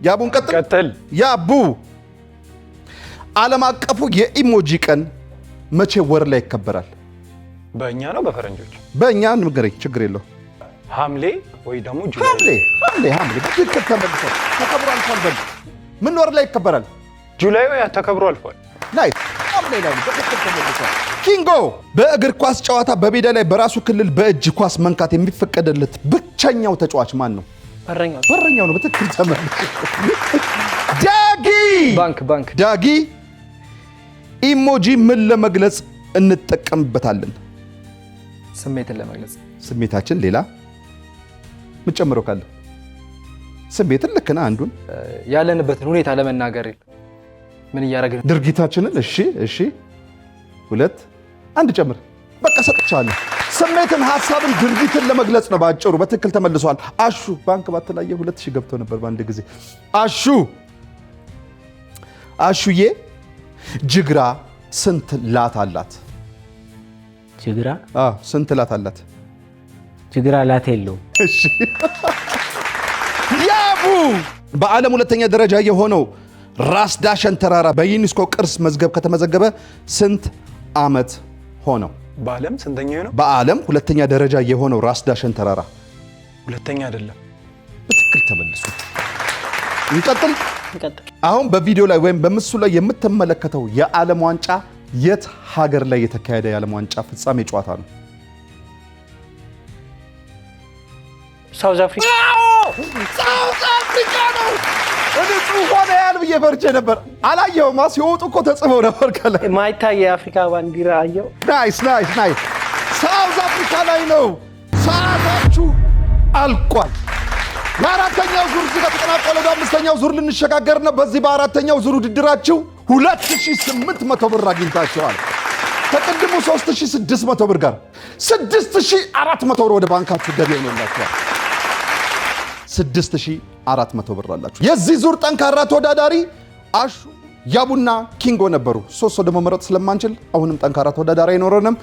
ያቡን ቀጥል። ያቡ ዓለም አቀፉ የኢሞጂ ቀን መቼ ወር ላይ ይከበራል? በእኛ ነው በፈረንጆች? በእኛ ንገረኝ፣ ችግር የለው። ሐምሌ ወይ ደግሞ ጁላይ። ሐምሌ በትክክል ተመልሷል። ተከብሮ አልፏል። ምን ወር ላይ ይከበራል? ጁላይ ወይ ተከብሮ አልፏል። ናይስ። ሐምሌ ላይ በትክክል ተመልሷል። ኪንጎ በእግር ኳስ ጨዋታ በሜዳ ላይ በራሱ ክልል በእጅ ኳስ መንካት የሚፈቀድለት ብቸኛው ተጫዋች ማን ነው? በረኛው ነው። በትክክል ተመልሷል። ዳጊ ዳጊ ኢሞጂ ምን ለመግለጽ እንጠቀምበታለን? ስሜትን ለመግለጽ። ስሜታችን ሌላ ምጨምረው ካለ ስሜትን ልክ ነህ። አንዱን ያለንበትን ሁኔታ ለመናገር ምን እያደረግን ድርጊታችንን። እሺ ሁለት አንድ ጨምር። በቃ ሰጥቻለሁ። ስሜትን፣ ሀሳብን፣ ድርጊትን ለመግለጽ ነው ባጭሩ። በትክክል ተመልሷል። አሹ ባንክ ባትላየ 2000 ገብቶ ነበር በአንድ ጊዜ። አሹዬ ጅግራ ስንት ላት አላት? ጅግራ ስንት ላት አላት? ጅግራ ላት የለውም። እሺ ያቡ በዓለም ሁለተኛ ደረጃ የሆነው ራስ ዳሸን ተራራ በዩኔስኮ ቅርስ መዝገብ ከተመዘገበ ስንት ዓመት ሆነው? በዓለም ስንተኛ ነው? በዓለም ሁለተኛ ደረጃ የሆነው ራስ ዳሸን ተራራ ሁለተኛ አይደለም። በትክክል ተመልሶ እንቀጥል። አሁን በቪዲዮ ላይ ወይም በምስሉ ላይ የምትመለከተው የዓለም ዋንጫ የት ሀገር ላይ የተካሄደ የዓለም ዋንጫ ፍጻሜ ጨዋታ ነው? ሳውዝ አፍሪካ። ሳውዝ አፍሪካ ነው። እኔ ጽሑፍ ሆነ ያህል ብዬ ፈርቼ ነበር። አላየሁማ። ሲወጡ እኮ ተጽፈው ነበር ከላይ ማይታይ የአፍሪካ ባንዲራ አየው። ናይስ። ሳውዝ አፍሪካ ላይ ነው። ሰዓታችሁ አልቋል። የአራተኛው ዙር እዚህ ጋር ተጠናቋል። ወደ አምስተኛው ዙር ልንሸጋገር ነው። በዚህ በአራተኛው ዙር ውድድራችሁ 2800 ብር አግኝታችኋል። ከቅድሙ 3600 ብር ጋር 6400 ብር ወደ ባንካችሁ ገቢ ሆኖላችኋል። 6400 ብር አላችሁ። የዚህ ዙር ጠንካራ ተወዳዳሪ አሹ፣ ያቡና ኪንጎ ነበሩ። ሶስት ሰው ደግሞ መረጥ ስለማንችል አሁንም ጠንካራ ተወዳዳሪ አይኖረንም፣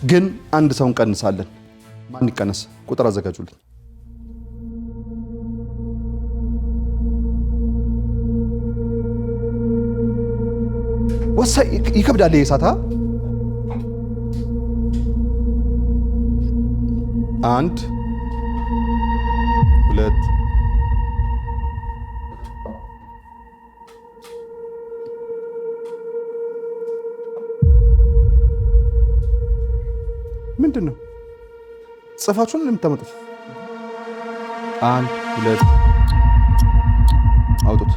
ግን አንድ ሰው እንቀንሳለን። ማን ይቀነስ? ቁጥር አዘጋጁልኝ። ወሳኝ ይከብዳል። የሳታ አንድ ሁለት ምንድን ነው ጽፋችሁን የምታመጡት? አንድ ሁለት አውጡት።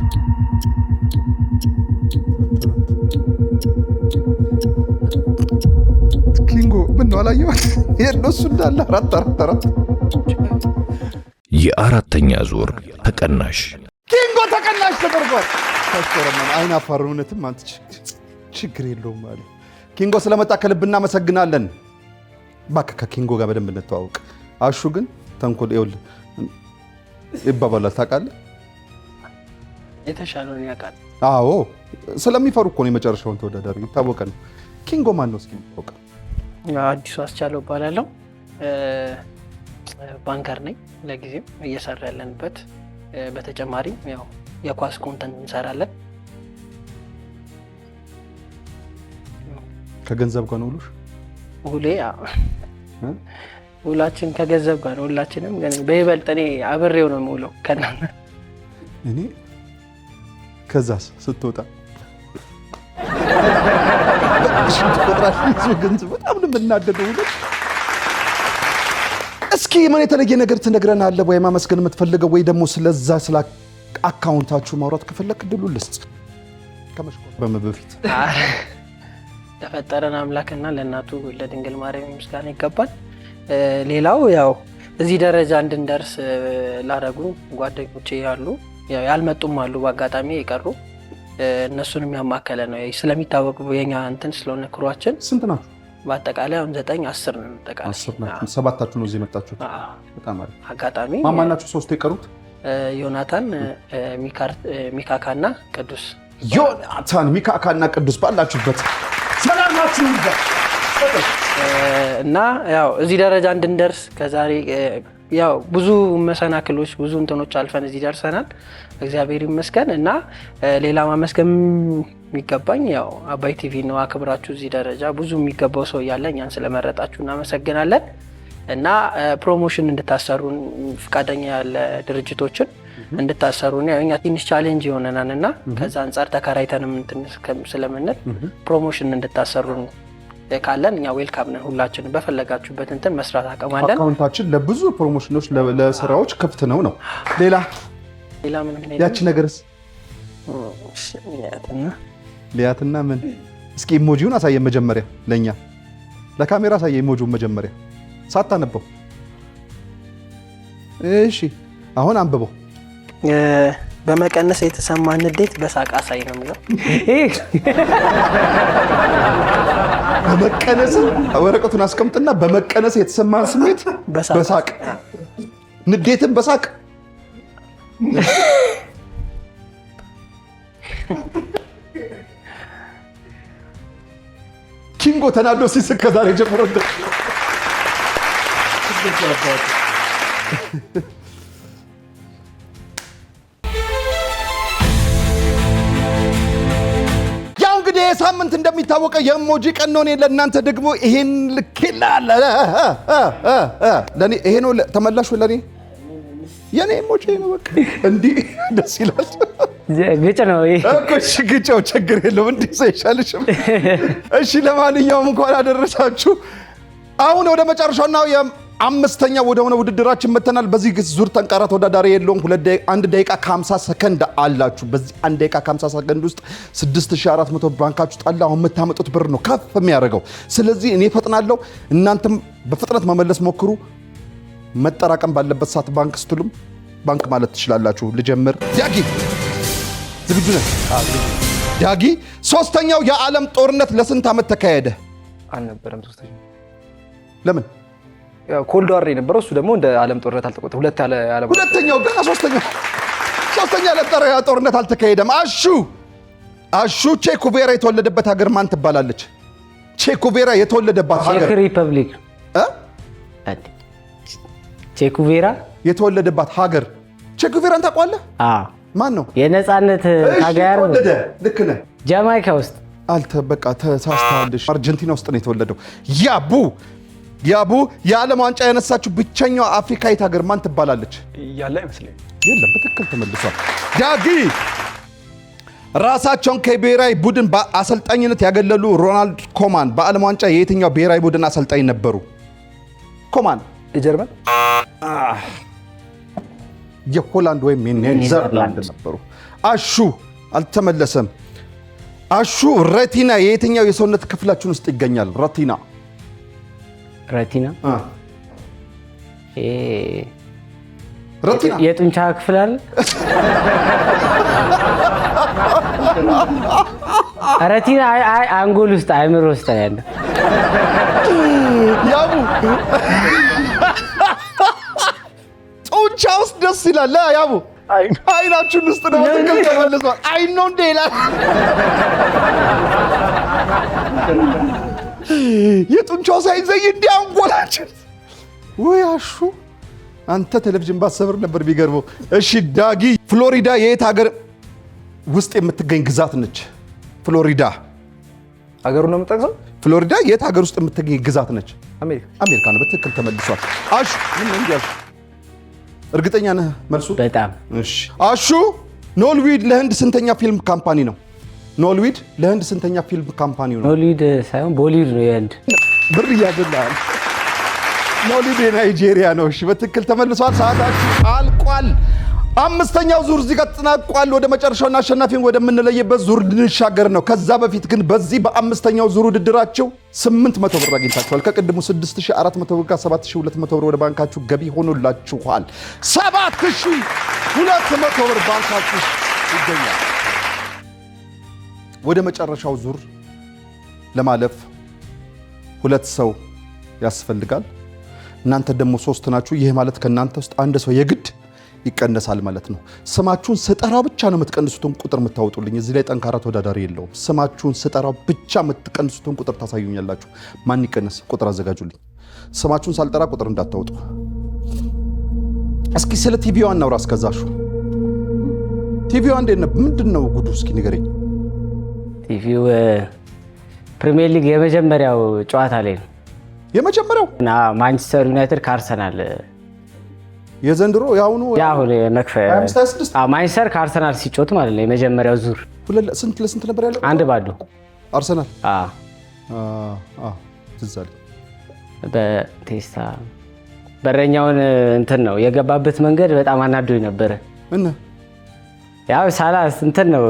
ኪንጎ ምን ነው አላየሁት? የእነሱ እንዳለ አራት የአራተኛ ዙር ተቀናሽ ኪንጎ ተቀናሽ ተደርጓል። ታስቆረማም አይናፋር እውነትም አንተ ችግር የለውም ማለት ኪንጎ ስለመጣ ከልብ እናመሰግናለን። እባክህ ከኪንጎ ጋር በደንብ እንተዋወቅ። አሹ ግን ተንኮል ይኸውልህ ይባባላል ታውቃለህ። የተሻለውን ያውቃል። አዎ ስለሚፈሩ እኮ ነው የመጨረሻውን ተወዳዳሪ ይታወቀ ነው። ኪንጎ ማን ነው እስኪ ታውቃ? አዲሱ አስቻለው እባላለሁ። ባንከር ነኝ ለጊዜው እየሰራ ያለንበት። በተጨማሪም ያው የኳስ ኮንተንት እንሰራለን። ከገንዘብ ጋር ነው ውሉሽ? ሁሌ ውላችን ከገንዘብ ጋር ነው። ሁላችንም ግን በይበልጥ እኔ አብሬው ነው የምውለው ከእናንተ። እኔ ከዛስ ስትወጣ ገንዘብ በጣም ነው የምናደደው። እስኪ ምን የተለየ ነገር ትነግረናለህ ወይ ማመስገን የምትፈልገው ወይ ደግሞ ስለዛ ስለ አካውንታችሁ ማውራት ከፈለክ ድሉ ልስጥ። ከመሽኮር በፊት ተፈጠረን አምላክና ለእናቱ ለድንግል ማርያም ምስጋና ይገባል። ሌላው ያው እዚህ ደረጃ እንድንደርስ ላደረጉ ጓደኞቼ ያሉ ያልመጡም አሉ በአጋጣሚ የቀሩ እነሱንም ያማከለ ነው። ስለሚታወቅ የኛ እንትን ስለሆነ ክሯችን ስንት ናችሁ? በአጠቃላይ አሁን 9 10 ነው። አጠቃላይ 10 ናችሁ። ሰባታችሁ ነው እዚህ የመጣችሁት። በጣም አሪፍ። አጋጣሚ ማማናችሁ ሶስቱ የቀሩት? ዮናታን፣ ሚካካና ቅዱስ። ዮናታን፣ ሚካካና ቅዱስ ባላችሁበት እና ያው እዚህ ደረጃ እንድንደርስ ከዛሬ ያው ብዙ መሰናክሎች ብዙ እንትኖች አልፈን እዚህ ደርሰናል። እግዚአብሔር ይመስገን። እና ሌላ ማመስገን የሚገባኝ ያው አባይ ቲቪ ነው። አክብራችሁ እዚህ ደረጃ ብዙ የሚገባው ሰው እያለ እኛን ስለመረጣችሁ እናመሰግናለን። እና ፕሮሞሽን እንድታሰሩን ፍቃደኛ ያለ ድርጅቶችን እንድታሰሩን ያው እኛ ትንሽ ቻሌንጅ ይሆነናል እና ከዛ አንጻር ተከራይተንም ስለምንል ፕሮሞሽን እንድታሰሩን ካለን እኛ ዌልካም ነን። ሁላችንም በፈለጋችሁበት እንትን መስራት አቀማለን። አካውንታችን ለብዙ ፕሮሞሽኖች ለስራዎች ክፍት ነው። ሌላ ምን ያቺ ነገርስ ሊያትና ምን? እስኪ ኢሞጂውን አሳየን መጀመሪያ፣ ለኛ ለካሜራ አሳየ ኢሞጂውን መጀመሪያ ሳታነበው። እሺ አሁን አንብበው። በመቀነስ የተሰማ ንዴት በሳቅ አሳይ ነው የሚለው። በመቀነስ ወረቀቱን አስቀምጥና በመቀነስ የተሰማን ስሜት በሳቅ ንዴትን በሳቅ ኪንጎ ተናዶ ሲስቅ ከዛሬ ጀምሮ ሳምንት እንደሚታወቀው የኢሞጂ ቀን ነው። ለእናንተ ደግሞ ይሄን ልክላል። ለኔ ይሄ ነው ተመላሹ። ለኔ የኔ ኢሞጂ ነው። በቃ እንዲህ ደስ ይላል። ግጭ ነው እሺ፣ ግጭው ችግር የለውም። እንዲህ ሳይሻልሽም። እሺ፣ ለማንኛውም እንኳን አደረሳችሁ። አሁን ወደ መጨረሻውና አምስተኛ ወደ ሆነ ውድድራችን መተናል። በዚህ ዙር ተንቃራ ተወዳዳሪ የለውም። 1 ደቂቃ ከ50 ሰከንድ አላችሁ። በዚህ 1 ደቂቃ ከ50 ሰከንድ ውስጥ 6400 ባንካችሁ ጣላ። አሁን የምታመጡት ብር ነው ከፍ የሚያደርገው። ስለዚህ እኔ ፈጥናለሁ፣ እናንተም በፍጥነት መመለስ ሞክሩ። መጠራቀም ባለበት ሰዓት ባንክ ስትሉም ባንክ ማለት ትችላላችሁ። ልጀምር። ዳጊ ዝግጁ ነህ? ዳጊ፣ ሶስተኛው የዓለም ጦርነት ለስንት ዓመት ተካሄደ? አልነበረም። ሶስተኛው ለምን? ኮልድ ዋር የነበረው እሱ ደግሞ እንደ ዓለም ጦርነት አልተቆጠረም። ሁለተኛው ገና ሶስተኛ ጦርነት አልተካሄደም። አሹ ቼኩቬራ የተወለደበት ሀገር ማን ትባላለች? ቼኩቬራ የተወለደባት ሀገር ቼክ ሪፐብሊክ። ቼኩቬራ የተወለደባት ሀገር ቼኩቬራን ታውቀዋለህ? ማን ነው? የነጻነት ሀገር ልክ ነህ። ጃማይካ ውስጥ በቃ ተሳስተሃል። አርጀንቲና ውስጥ ነው የተወለደው። ያቡ የዓለም ዋንጫ ያነሳችው ብቸኛው አፍሪካዊት ሀገር ማን ትባላለች? ያለ አይመስለኝም። የለም፣ በትክክል ተመልሷል። ዳጊ፣ ራሳቸውን ከብሔራዊ ቡድን በአሰልጣኝነት ያገለሉ ሮናልድ ኮማን በዓለም ዋንጫ የየትኛው ብሔራዊ ቡድን አሰልጣኝ ነበሩ? ኮማን የጀርመን፣ የሆላንድ ወይም የኔዘርላንድ ነበሩ። አሹ አልተመለሰም። አሹ ረቲና የየትኛው የሰውነት ክፍላችን ውስጥ ይገኛል? ረቲና የጡንቻ ክፍል አለ። ረቲና አንጎል ውስጥ አእምሮ ውስጥ ያለ። ያቡ ጡንቻ ውስጥ ደስ ይላል። ያቡ አይናችሁን ውስጥ ነው ትክክል ተመልሷል። አይን ነው እንደ ይላል። የጡንቻው ሳይዘይ እንደ አንጎላችን ወይ አሹ፣ አንተ ቴሌቪዥን ባሰብር ነበር ቢገርመው። እሺ ዳጊ፣ ፍሎሪዳ የት ሀገር ውስጥ የምትገኝ ግዛት ነች? ፍሎሪዳ ሀገሩ ነው የምጠቅሰው። ፍሎሪዳ የት ሀገር ውስጥ የምትገኝ ግዛት ነች? አሜሪካ ነው። በትክክል ተመልሷል። አሹ ምን እንዲያልሽ እርግጠኛ ነህ መልሱ? በጣም እሺ። አሹ ኖልዊድ ለህንድ ስንተኛ ፊልም ካምፓኒ ነው? ኖልዊድ ለህንድ ስንተኛ ፊልም ካምፓኒ ነው? ኖልዊድ ሳይሆን ቦሊውድ ነው። የህንድ ብር እያበላል። ኖልዊድ የናይጄሪያ ነው። እሺ በትክክል ተመልሷል። ሰዓታችሁ አልቋል። አምስተኛው ዙር እዚህ ጋር ተጠናቋል። ወደ መጨረሻውና አሸናፊውን ወደምንለይበት ዙር ልንሻገር ነው። ከዛ በፊት ግን በዚህ በአምስተኛው ዙር ውድድራቸው 800 ብር አግኝታችኋል። ከቅድሙ 6400 ብር ጋር 7200 ብር ወደ ባንካችሁ ገቢ ሆኖላችኋል። 7200 ብር ባንካችሁ ይገኛል። ወደ መጨረሻው ዙር ለማለፍ 2 ሰው ያስፈልጋል። እናንተ ደግሞ 3 ናችሁ። ይህ ማለት ከእናንተ ውስጥ አንድ ሰው የግድ ይቀነሳል ማለት ነው። ስማችሁን ስጠራው ብቻ ነው የምትቀንሱትን ቁጥር የምታወጡልኝ። እዚህ ላይ ጠንካራ ተወዳዳሪ የለውም። ስማችሁን ስጠራው ብቻ የምትቀንሱትን ቁጥር ታሳዩኛላችሁ። ማን ይቀነስ? ቁጥር አዘጋጁልኝ። ስማችሁን ሳልጠራ ቁጥር እንዳታወጡ። እስኪ ስለ ቲቪዋ እናውራ። እስከዛሹ ቲቪዋ እንዴት ነው? ምንድን ነው ጉዱ? እስኪ ንገረኝ። ቲቪው ፕሪሚየር ሊግ የመጀመሪያው ጨዋታ ላይ ነው። የመጀመሪያው ማንቸስተር ዩናይትድ ከአርሰናል የዘንድሮ ያሁኑ መክፈያ ማንቸስተር ከአርሰናል ሲጮት ማለት ነው። የመጀመሪያው ዙር ስንት ለስንት ነበር ያለው? 1-0 አርሰናል። ትዝ አለኝ። በቴስታ በረኛውን እንትን ነው የገባበት መንገድ በጣም አናዶኝ ነበረ። እና ያው ሳላ እንትን ነው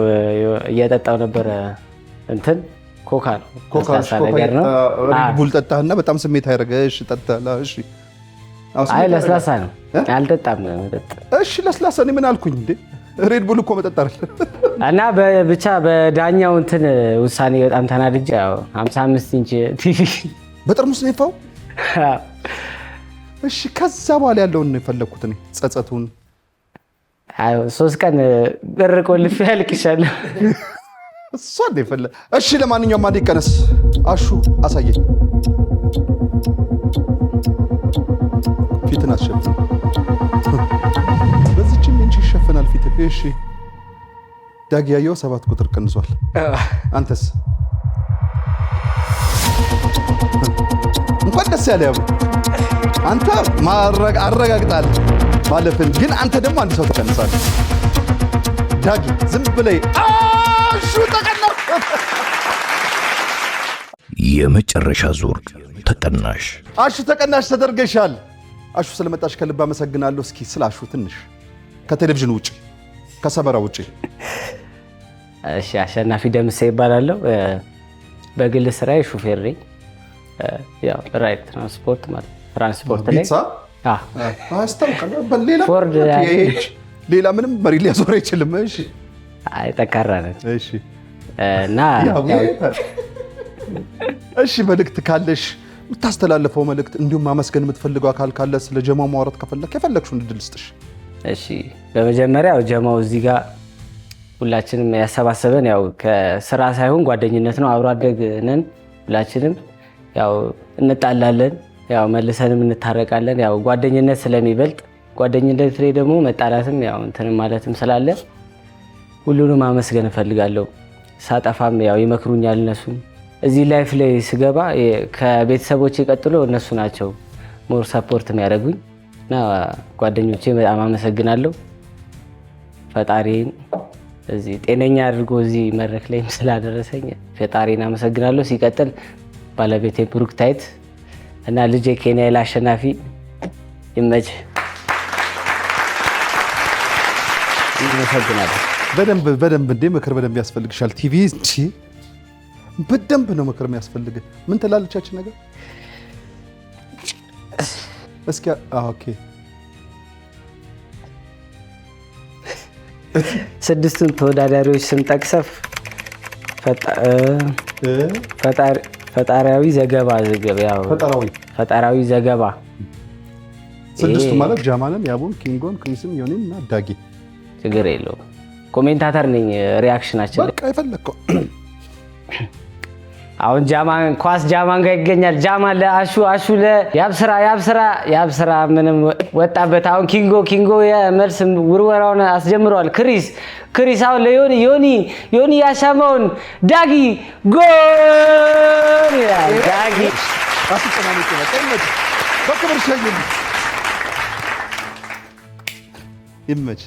እየጠጣው ነበረ። እንትን ኮካ ነገር ነው። ሬድ ቡል ጠጣህና በጣም ስሜት ያደረገሽ ጠጣላ? እሺ አይ ለስላሳ ነው አልጠጣም መጠጥ። እሺ ለስላሳ ነው። ምን አልኩኝ እንዴ? ሬድ ቡል እኮ መጠጥ አይደል? እና ብቻ በዳኛው እንትን ውሳኔ በጣም ተናድጄ ያው 55 ኢንች ቲቪ በጠርሙስ ነው የፋው። እሺ ከዛ በኋላ ያለውን ነው የፈለኩት እኔ ጸጸቱን። አይ 3 ቀን ብር ቆልፌ ያልቅሻለሁ። እሷ እንደ ፈለ። እሺ ለማንኛውም አንዴ ቀነስ አሹ አሳየኝ። ፊትን አትሸፍን። በዚህም እንጂ ይሸፈናል ፊት። እሺ ዳጊ ያየው 7 ቁጥር ቀንሷል። አንተስ? እንኳን ደስ ያለ ያው አንተ አረጋግጣል ማለፍን፣ ግን አንተ ደግሞ አንድ ሰው ተቀንሳለህ። ዳጊ ዝም ብለህ አሹ ተቀናሽ። የመጨረሻ ዙር ተቀናሽ። አሹ ተቀናሽ ተደርገሻል። አሹ ስለመጣሽ ከልብ አመሰግናለሁ። እስኪ ስለ አሹ ትንሽ ከቴሌቪዥን ውጪ ከሰበራ ውጪ። እሺ አሸናፊ ደምሴ ይባላለሁ። በግል ስራዬ ሹፌር ነኝ። ያው ራይድ ትራንስፖርት ማለት ትራንስፖርት ላይ ሌላ ምንም መሪ ሊያዞር አይችልም። እሺ አይ ጠንካራ ነን። እሺ እና እሺ መልእክት ካለሽ የምታስተላልፈው መልእክት፣ እንዲሁም ማመስገን የምትፈልገው አካል ካለ ስለ ጀማው ማውራት ከፈለክ የፈለግሽውን እድል ስጥሽ። እሺ በመጀመሪያ ጀማው እዚህ ጋር ሁላችንም ያሰባሰበን ያው ከስራ ሳይሆን ጓደኝነት ነው። አብሮ አደግ ነን ሁላችንም። ያው እንጣላለን፣ ያው መልሰንም እንታረቃለን። ያው ጓደኝነት ስለሚበልጥ ጓደኝነት ላይ ደግሞ መጣላትም ያው እንትን ማለትም ስላለ ሁሉንም ማመስገን እፈልጋለሁ። ሳጠፋም ያው ይመክሩኛል እነሱ። እዚህ ላይፍ ላይ ስገባ ከቤተሰቦቼ ቀጥሎ እነሱ ናቸው ሞር ሰፖርት የሚያደርጉኝ እና ጓደኞቼ በጣም አመሰግናለሁ። ፈጣሪን እዚህ ጤነኛ አድርጎ እዚህ መድረክ ላይ ስላደረሰኝ ፈጣሪን አመሰግናለሁ። ሲቀጥል ባለቤቴ ብሩክታይት እና ልጄ ኬንያኤል አሸናፊ ይመች። አመሰግናለሁ። በደንብ እንዴ ምክር በደንብ ያስፈልግሻል። ቲቪ በደንብ ነው ምክር የሚያስፈልግ። ምን ትላለቻችን ነገር እስኪ ኦኬ 6ቱን ተወዳዳሪዎች ስንጠቅሰፍ ፈጣሪያዊ ዘገባ ፈጣሪያዊ ዘገባ 6ቱ ማለት ጃማንን፣ ያቡን፣ ኪንጎን፣ ክሪስን፣ ዮኒን እና ዳጊ ችግር የለውም። ኮሜንታተር ነኝ። ሪያክሽናችን በቃ የፈለግከው አሁን ጃማን ኳስ ጃማን ጋር ይገኛል። ጃማን ለአሹ አሹ ያብስራ ምንም ወጣበት። አሁን ኪንጎ የመልስ ውርወራውን አስጀምረዋል። ክሪስ አሁን ለዮኒ ያሻማውን ዳጊ ጎል ይላል። ዳጊ በክብር ሸኙ። ይመች።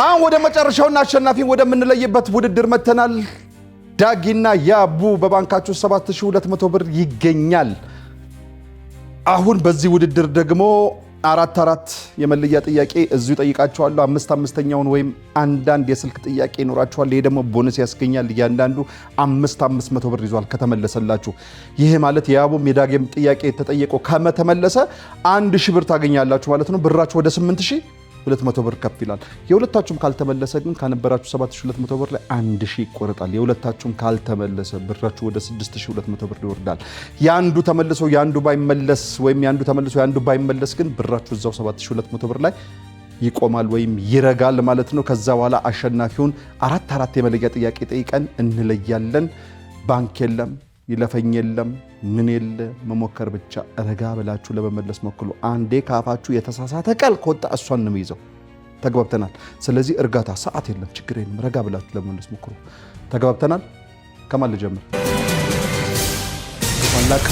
አሁን ወደ መጨረሻውና አሸናፊን ወደምንለይበት ውድድር መተናል። ዳጊና ያቡ በባንካችሁ 7200 ብር ይገኛል። አሁን በዚህ ውድድር ደግሞ 4 የመለያ ጥያቄ እዚሁ ጠይቃችኋለሁ። 5ኛውን ወይም አንዳንድ የስልክ ጥያቄ ይኖራችኋል። ይሄ ደግሞ ቦነስ ያስገኛል። እያንዳንዱ 500 ብር ይዟል ከተመለሰላችሁ። ይሄ ማለት የያቡም የዳጊም ጥያቄ ተጠየቀው ከተመለሰ 1000 ብር ታገኛላችሁ ማለት ነው። ብራችሁ ወደ 8000 200 ብር ከፍ ይላል። የሁለታችሁም ካልተመለሰ ግን ካነበራችሁ 7200 ብር ላይ 1000 ይቆረጣል። የሁለታችሁም ካልተመለሰ ብራችሁ ወደ 6200 ብር ይወርዳል። ያንዱ ተመልሶ ያንዱ ባይመለስ ወይም ያንዱ ተመልሶ ያንዱ ባይመለስ ግን ብራችሁ እዛው 7200 ብር ላይ ይቆማል ወይም ይረጋል ማለት ነው። ከዛ በኋላ አሸናፊውን አራት የመለያ ጥያቄ ጠይቀን እንለያለን። ባንክ የለም፣ ይለፈኝ የለም፣ ምን የለ፣ መሞከር ብቻ። ረጋ ብላችሁ ለመመለስ ሞክሉ። አንዴ ካፋችሁ የተሳሳተ ቃል ከወጣ እሷን ነው የሚይዘው። ተግባብተናል? ስለዚህ እርጋታ፣ ሰዓት የለም፣ ችግር የለም። ረጋ ብላችሁ ለመመለስ ሞክሉ። ተግባብተናል? ከማን ልጀምር? ታላቅ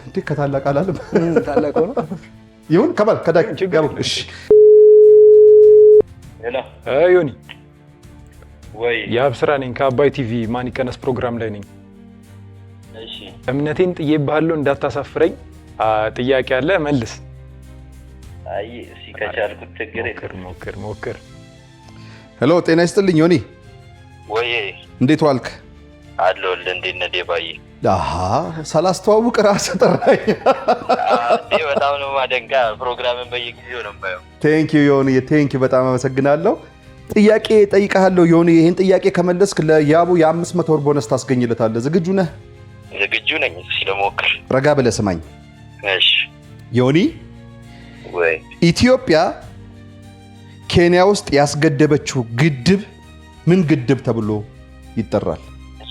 እንዴ? ከታላቅ አላለም? ታላቅ ነው ይሁን። ከማል ከዳግ ጋቡ። እሺ ሄሎ ዮኒ ወይ የአብስራ ነኝ። ከአባይ ቲቪ ማን ይቀነስ ፕሮግራም ላይ ነኝ። እሺ እምነቴን ጥዬብሃለሁ እንዳታሳፍረኝ። ጥያቄ አለ መልስ። አይ እሺ ከቻልኩት ችግር ሞክር። ሄሎ ጤና ይስጥልኝ ዮኒ። ወይ እንዴት ዋልክ? አለሁልህ። እንዴት ነህ ዴባዬ? አሃ ሳላስተዋውቅ ራስህ ጠራኝ። በጣም ነው ማደንቃ። ፕሮግራምን በየጊዜው ነው የማየው። ቴንክ ዩ ዮኒ፣ ቴንክ ዩ በጣም አመሰግናለሁ። ጥያቄ ጠይቀሃለሁ ዮኒ። ይህን ጥያቄ ከመለስክ ለያቡ የ500 ብር ቦነስ ታስገኝለታለህ። ዝግጁ ነህ? ዝግጁ ነኝ። እስኪ ልሞክር። ረጋ ብለህ ስማኝ። እሺ ዮኒ፣ ወይ ኢትዮጵያ ኬንያ ውስጥ ያስገደበችው ግድብ ምን ግድብ ተብሎ ይጠራል?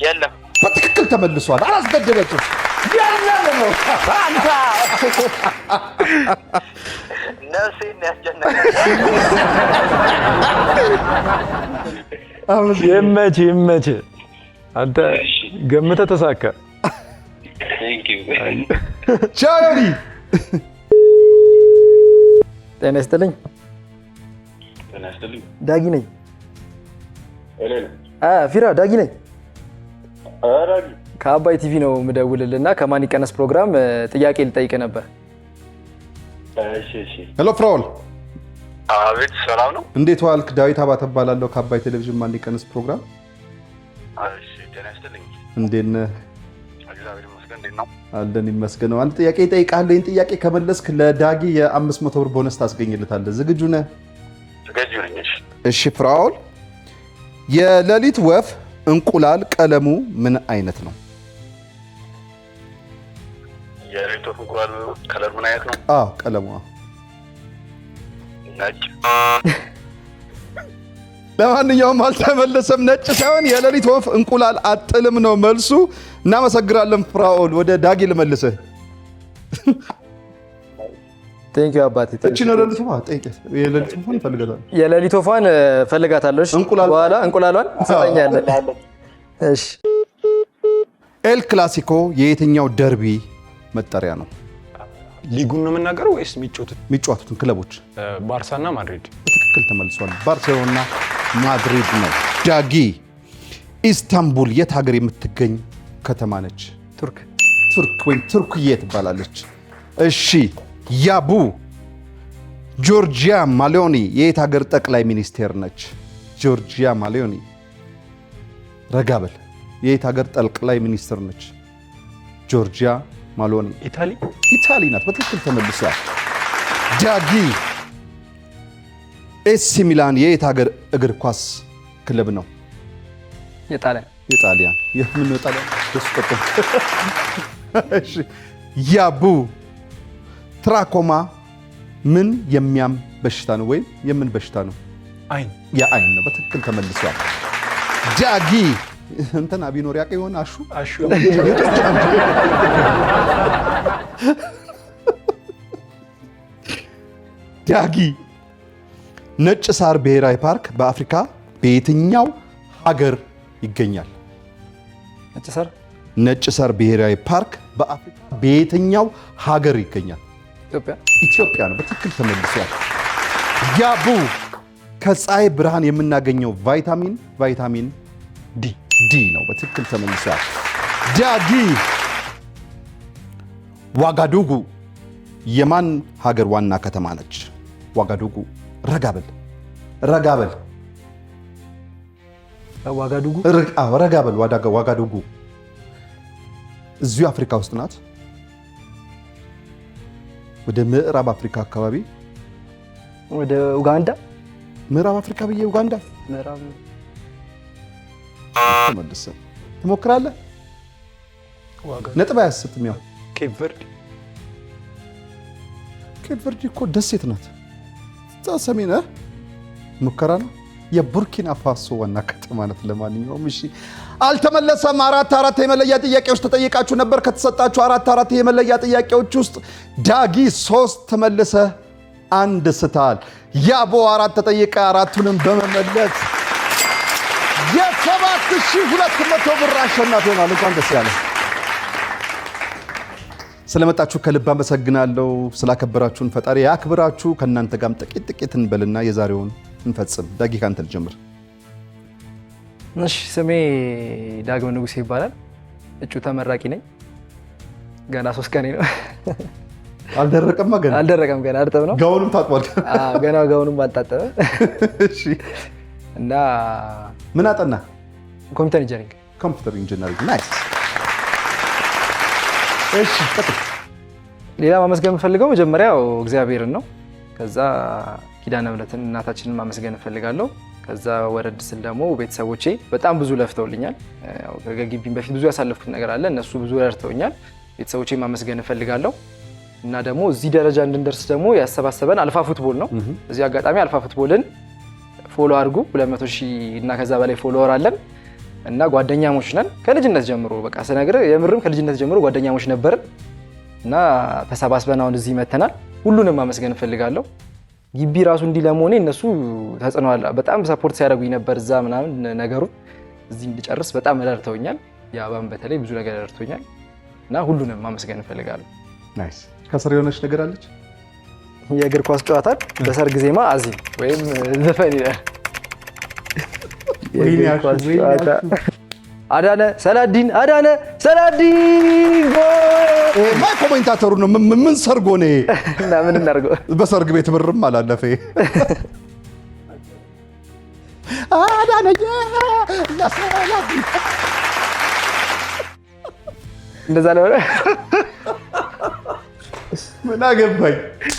የለም። በትክክል ተመልሷል። አላስገደበችው። ያለ ነው አንተ ነፍሴን ያስጨነቀኝ። ይመችህ። አንተ ገምተህ ተሳካ። ቴንክ ዩ። ቻው ዮኒ። ጤና ይስጥልኝ። ዳጊ ነኝ። ፊራ ዳጊ ነኝ። ከአባይ ቲቪ ነው የምደውልልና ከማን ይቀነስ ፕሮግራም ጥያቄ ልጠይቅ ነበር። ሄሎ ፍራኦል። አቤት፣ ሰላም ነው? እንዴት ዋልክ? ዳዊት አባተ እባላለሁ ከአባይ ቴሌቪዥን ማን ይቀነስ ፕሮግራም። እሺ ጤና ይስጥልኝ። እንዴት ነህ? እግዚአብሔር ይመስገን። እንዴት ነው? አለን ይመስገነው። አንድ ጥያቄ እጠይቅሃለሁ። ይህን ጥያቄ ከመለስክ ለዳጊ የ500 ብር ቦነስ ታስገኝለታለህ። ዝግጁ ነህ? ዝግጁ ነኝ። እሺ ፍራኦል፣ የሌሊት ወፍ እንቁላል ቀለሙ ምን አይነት ነው? የሌሊት ወፍ እንቁላል ከለር ምን አይነት ነው? አዎ ቀለሙ ነጭ። ለማንኛውም አልተመለሰም። ነጭ ሳይሆን የሌሊት ወፍ እንቁላል አጥልም ነው መልሱ። እናመሰግናለን ፍራኦል። ወደ ዳጊ ልመልስህ። ቴንክ ዩ አባቴ። እቺ ነው የሌሊት ወፍ። ጠይቀህ የሌሊት ወፍን ፈልጋታለሁ። የሌሊት ወፏን ፈልጋታለሁ። በኋላ እንቁላሏን ትሰጠኛለህ። እሺ። ኤል ክላሲኮ የየትኛው ደርቢ መጠሪያ ነው? ሊጉን ነው የምናገረው ወይስ የሚጫወቱትን ክለቦች? ባርሳና ማድሪድ። በትክክል ተመልሷል። ባርሴሎና ማድሪድ ነው። ዳጊ፣ ኢስታንቡል የት ሀገር የምትገኝ ከተማ ነች? ቱርክ ወይም ቱርክዬ ትባላለች። እሺ። ያቡ፣ ጆርጂያ ማሊዮኒ የየት ሀገር ጠቅላይ ሚኒስቴር ነች? ጆርጂያ ማሊዮኒ። ረጋ በል። የየት ሀገር ጠቅላይ ሚኒስትር ነች? ጆርጂያ ማሊዮኒ። ኢታሊ ናት። በትክክል ተመልሷል። ዳጊ፣ ኤሲ ሚላን የየት ሀገር እግር ኳስ ክለብ ነው? የጣሊያን። የምን ነው ጣሊያን? ደስ ቆጥቶ። እሺ። ያቡ፣ ትራኮማ ምን የሚያም በሽታ ነው ወይም የምን በሽታ ነው? አይን። የአይን ነው። በትክክል ተመልሷል። ዳጊ፣ እንትና ቢኖር ያቀ ይሆን? አሹ ዳጊ፣ ነጭ ሳር ብሔራዊ ፓርክ በአፍሪካ በየትኛው ሀገር ይገኛል? ነጭ ሳር ብሔራዊ ፓርክ በአፍሪካ በየትኛው ሀገር ይገኛል? ኢትዮጵያ ነው። በትክክል ተመልሷል። ያቡ፣ ከፀሐይ ብርሃን የምናገኘው ቫይታሚን ዲ ነው። በትክክል ተመልሷል። ዳጊ፣ ዋጋዱጉ የማን ሀገር ዋና ከተማ ነች? ዋጋዱጉ። ረጋ በል። ዋጋዱጉ እዚሁ አፍሪካ ውስጥ ናት። ወደ ምዕራብ አፍሪካ አካባቢ ወደ ኡጋንዳ ምዕራብ አፍሪካ ብዬ ኡጋንዳ ምዕራብ ተመልሰ ትሞክራለህ። ነጥብ አያስትም። ያው ኬፕ ቨርዲ እኮ ደሴት ናት። እዛ ሰሜን ሙከራ ነው። የቡርኪና ፋሶ ዋና ከተማ ናት። ለማንኛውም እሺ አልተመለሰም። 4 የመለያ ጥያቄዎች ተጠይቃችሁ ነበር። ከተሰጣችሁ 4 የመለያ ጥያቄዎች ውስጥ ዳጊ 3 ተመልሰ 1 ስታል። ያቦ 4 ተጠይቀ 4ቱንም በመመለስ የ7200 ብር አሸናፊ ሆናል። እንኳን ደስ ያለ። ስለመጣችሁ ከልብ አመሰግናለሁ። ስላከበራችሁን ፈጣሪ ያክብራችሁ። ከእናንተ ጋርም ጥቂት እንበልና የዛሬውን እንፈጽም። ዳጊ ካንተ ልጀምር። እሺ ስሜ ዳግም ንጉሴ ይባላል። እጩ ተመራቂ ነኝ። ገና 3 ቀን ነው። አልደረቀም ገና እርጥብ ነው። ጋውንም ታጥቧል። ገና ጋውንም አልታጠበ። እሺ እና ምን አጠና? ኮምፒውተር ኢንጂነሪንግ። ናይስ። እሺ ቀጥል። ሌላ ማመስገን የምፈልገው መጀመሪያው እግዚአብሔርን ነው። ከዛ ኪዳነ ምሕረትን እናታችንን ማመስገን እፈልጋለሁ። ከዛ ወረድ ስል ደግሞ ቤተሰቦቼ በጣም ብዙ ለፍተውልኛል። ያው ከግቢም በፊት ብዙ ያሳለፍኩት ነገር አለ። እነሱ ብዙ ረድተውኛል። ቤተሰቦቼ ማመስገን እፈልጋለሁ። እና ደግሞ እዚህ ደረጃ እንድንደርስ ደግሞ ያሰባሰበን አልፋ ፉትቦል ነው። እዚህ አጋጣሚ አልፋ ፉትቦልን ፎሎ አድርጉ። 200,000 እና ከዛ በላይ ፎሎወር አለን እና ጓደኛሞች ነን ከልጅነት ጀምሮ። በቃ ስነግር የምርም ከልጅነት ጀምሮ ጓደኛሞች ነበርን እና ተሰባስበን አሁን እዚህ መተናል። ሁሉንም ማመስገን እፈልጋለሁ። ግቢ ራሱ እንዲህ ለመሆኔ እነሱ ተጽዕኖ አለ። በጣም ሰፖርት ሲያደርጉኝ ነበር እዛ ምናምን ነገሩን እዚህ እንድጨርስ በጣም ረድተውኛል። ያባም በተለይ ብዙ ነገር ረድቶኛል እና ሁሉንም ማመስገን እፈልጋለሁ። ናይስ። ከስር የሆነች ነገር አለች። የእግር ኳስ ጨዋታ በሰርግ ዜማ አዚም ወይም ዘፈን ይላል። የእግር ኳስ ጨዋታ አዳነ ሰላዲን ማይ ኮሜንታተሩ ነው። ምን ሰርጎ ነው እና ምን እናርገው? በሰርግ ቤት ብርም አላለፈ። አዳነ ለሰላዲን እንደዛ ነው። ምን አገባኝ?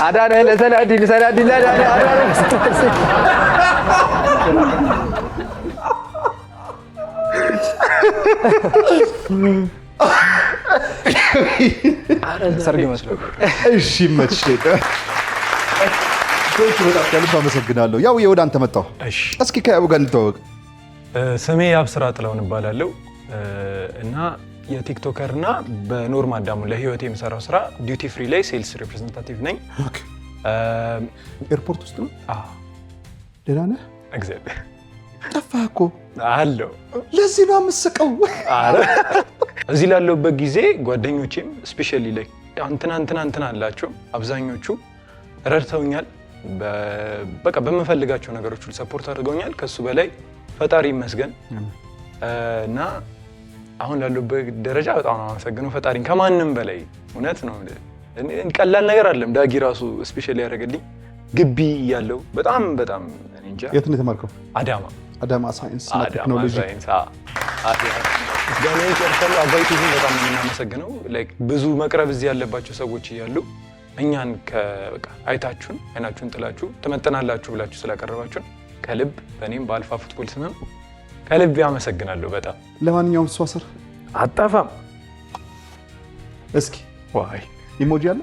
አዳነ ለሰላዲን ለአዳነ ሰርግ መስሎኝ። እሺ መቼ በጣም ከልብ አመሰግናለሁ። ያው ወደ አንተ መጣሁ። እስኪ ከያቡ ጋር እንተዋወቅ። ስሜ አብስራ ጥላውን እባላለሁ እና የቲክቶከር እና በኖርማል ደግሞ ለህይወት የምሰራው ስራ ዲዩቲ ፍሪ ላይ ሴልስ ሪፕሬዘንታቲቭ ነኝ። ኤርፖርት ውስጥ ነው። ደህና ነህ? እግዚአብሔር ጠፋህ እኮ አለው። ለዚህ ነው የምስቀው። እዚህ ላለሁበት ጊዜ ጓደኞቼም ስፔሻሊ ላይ እንትና አላቸው አብዛኞቹ ረድተውኛል። በቃ በምፈልጋቸው ነገሮች ሁሉ ሰፖርት አድርገውኛል። ከሱ በላይ ፈጣሪ ይመስገን እና አሁን ላለሁበት ደረጃ በጣም ነው የማመሰግነው ፈጣሪን ከማንም በላይ። እውነት ነው ቀላል ነገር አይደለም። ዳጊ ራሱ ስፔሻሊ ያደረገልኝ ግቢ ያለው በጣም እንጃ። የት ነው የተማርከው? አዳማ ሳይንስ እና ቴክኖሎጂ። ጋኔን ጨርሰሉ አባይ ቲቪ በጣም ነው የምናመሰግነው። ላይክ ብዙ መቅረብ እዚህ ያለባቸው ሰዎች እያሉ እኛን በቃ አይታችሁን አይናችሁን ጥላችሁ ትመጥናላችሁ ብላችሁ ስላቀረባችሁን ከልብ በእኔም በአልፋ ፉትቦል ስምም ከልብ ያመሰግናለሁ በጣም። ለማንኛውም እሷ ስር አጣፋም እስኪ ዋይ ኢሞጂ አለ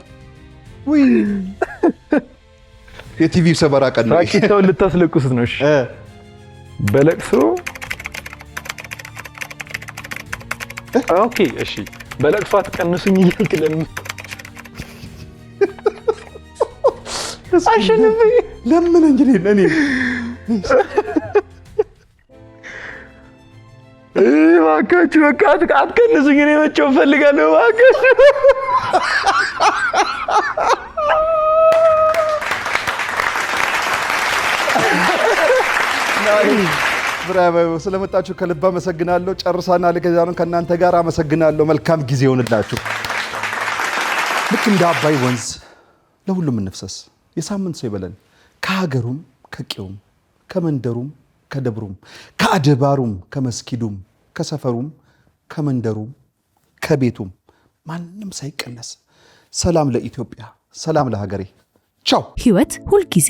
ወይ? የቲቪ ሰበራ ቀን ነው። ታኪታውን ልታስለቁስ ነው። እሺ በለቅሶ ኦኬ እሺ በለቅሶ አትቀንሱኝ እያልክ ለምን አሸንፍ ለምን እንጂ ለኔ እባካችሁ በቃ አትቀንሱኝ። እኔ መቼም እፈልጋለሁ እባካችሁ። ብራቮ። ስለመጣችሁ ከልብ አመሰግናለሁ። ጨርሳና ለገዛውን ከእናንተ ጋር አመሰግናለሁ። መልካም ጊዜ ይሆንላችሁ። ልክ እንደ አባይ ወንዝ ለሁሉም እንፍሰስ። የሳምንት ሰው ይበለን። ከሀገሩም ከቄውም ከመንደሩም ከደብሩም ከአድባሩም ከመስጊዱም ከሰፈሩም ከመንደሩም ከቤቱም ማንም ሳይቀነስ ሰላም ለኢትዮጵያ፣ ሰላም ለሀገሬ። ቻው። ህይወት ሁልጊዜ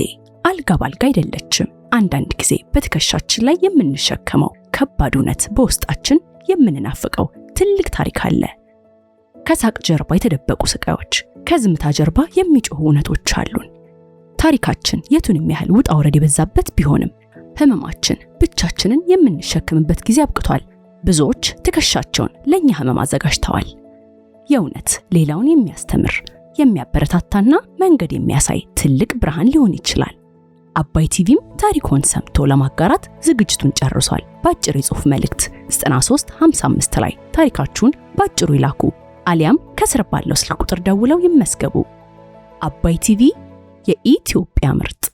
አልጋ ባልጋ አይደለችም። አንዳንድ ጊዜ በትከሻችን ላይ የምንሸከመው ከባድ እውነት በውስጣችን የምንናፍቀው ትልቅ ታሪክ አለ። ከሳቅ ጀርባ የተደበቁ ስቃዮች፣ ከዝምታ ጀርባ የሚጮሁ እውነቶች አሉን። ታሪካችን የቱንም ያህል ውጣ ውረድ የበዛበት ቢሆንም ህመማችን ብቻችንን የምንሸከምበት ጊዜ አብቅቷል። ብዙዎች ትከሻቸውን ለኛ ህመም አዘጋጅተዋል። የእውነት ሌላውን የሚያስተምር የሚያበረታታና መንገድ የሚያሳይ ትልቅ ብርሃን ሊሆን ይችላል። አባይ ቲቪም ታሪኮን ሰምቶ ለማጋራት ዝግጅቱን ጨርሷል። በአጭር የጽሑፍ መልእክት 9355 ላይ ታሪካችሁን በአጭሩ ይላኩ አሊያም ከስር ባለው ስልክ ቁጥር ደውለው ይመስገቡ። አባይ ቲቪ የኢትዮጵያ ምርጥ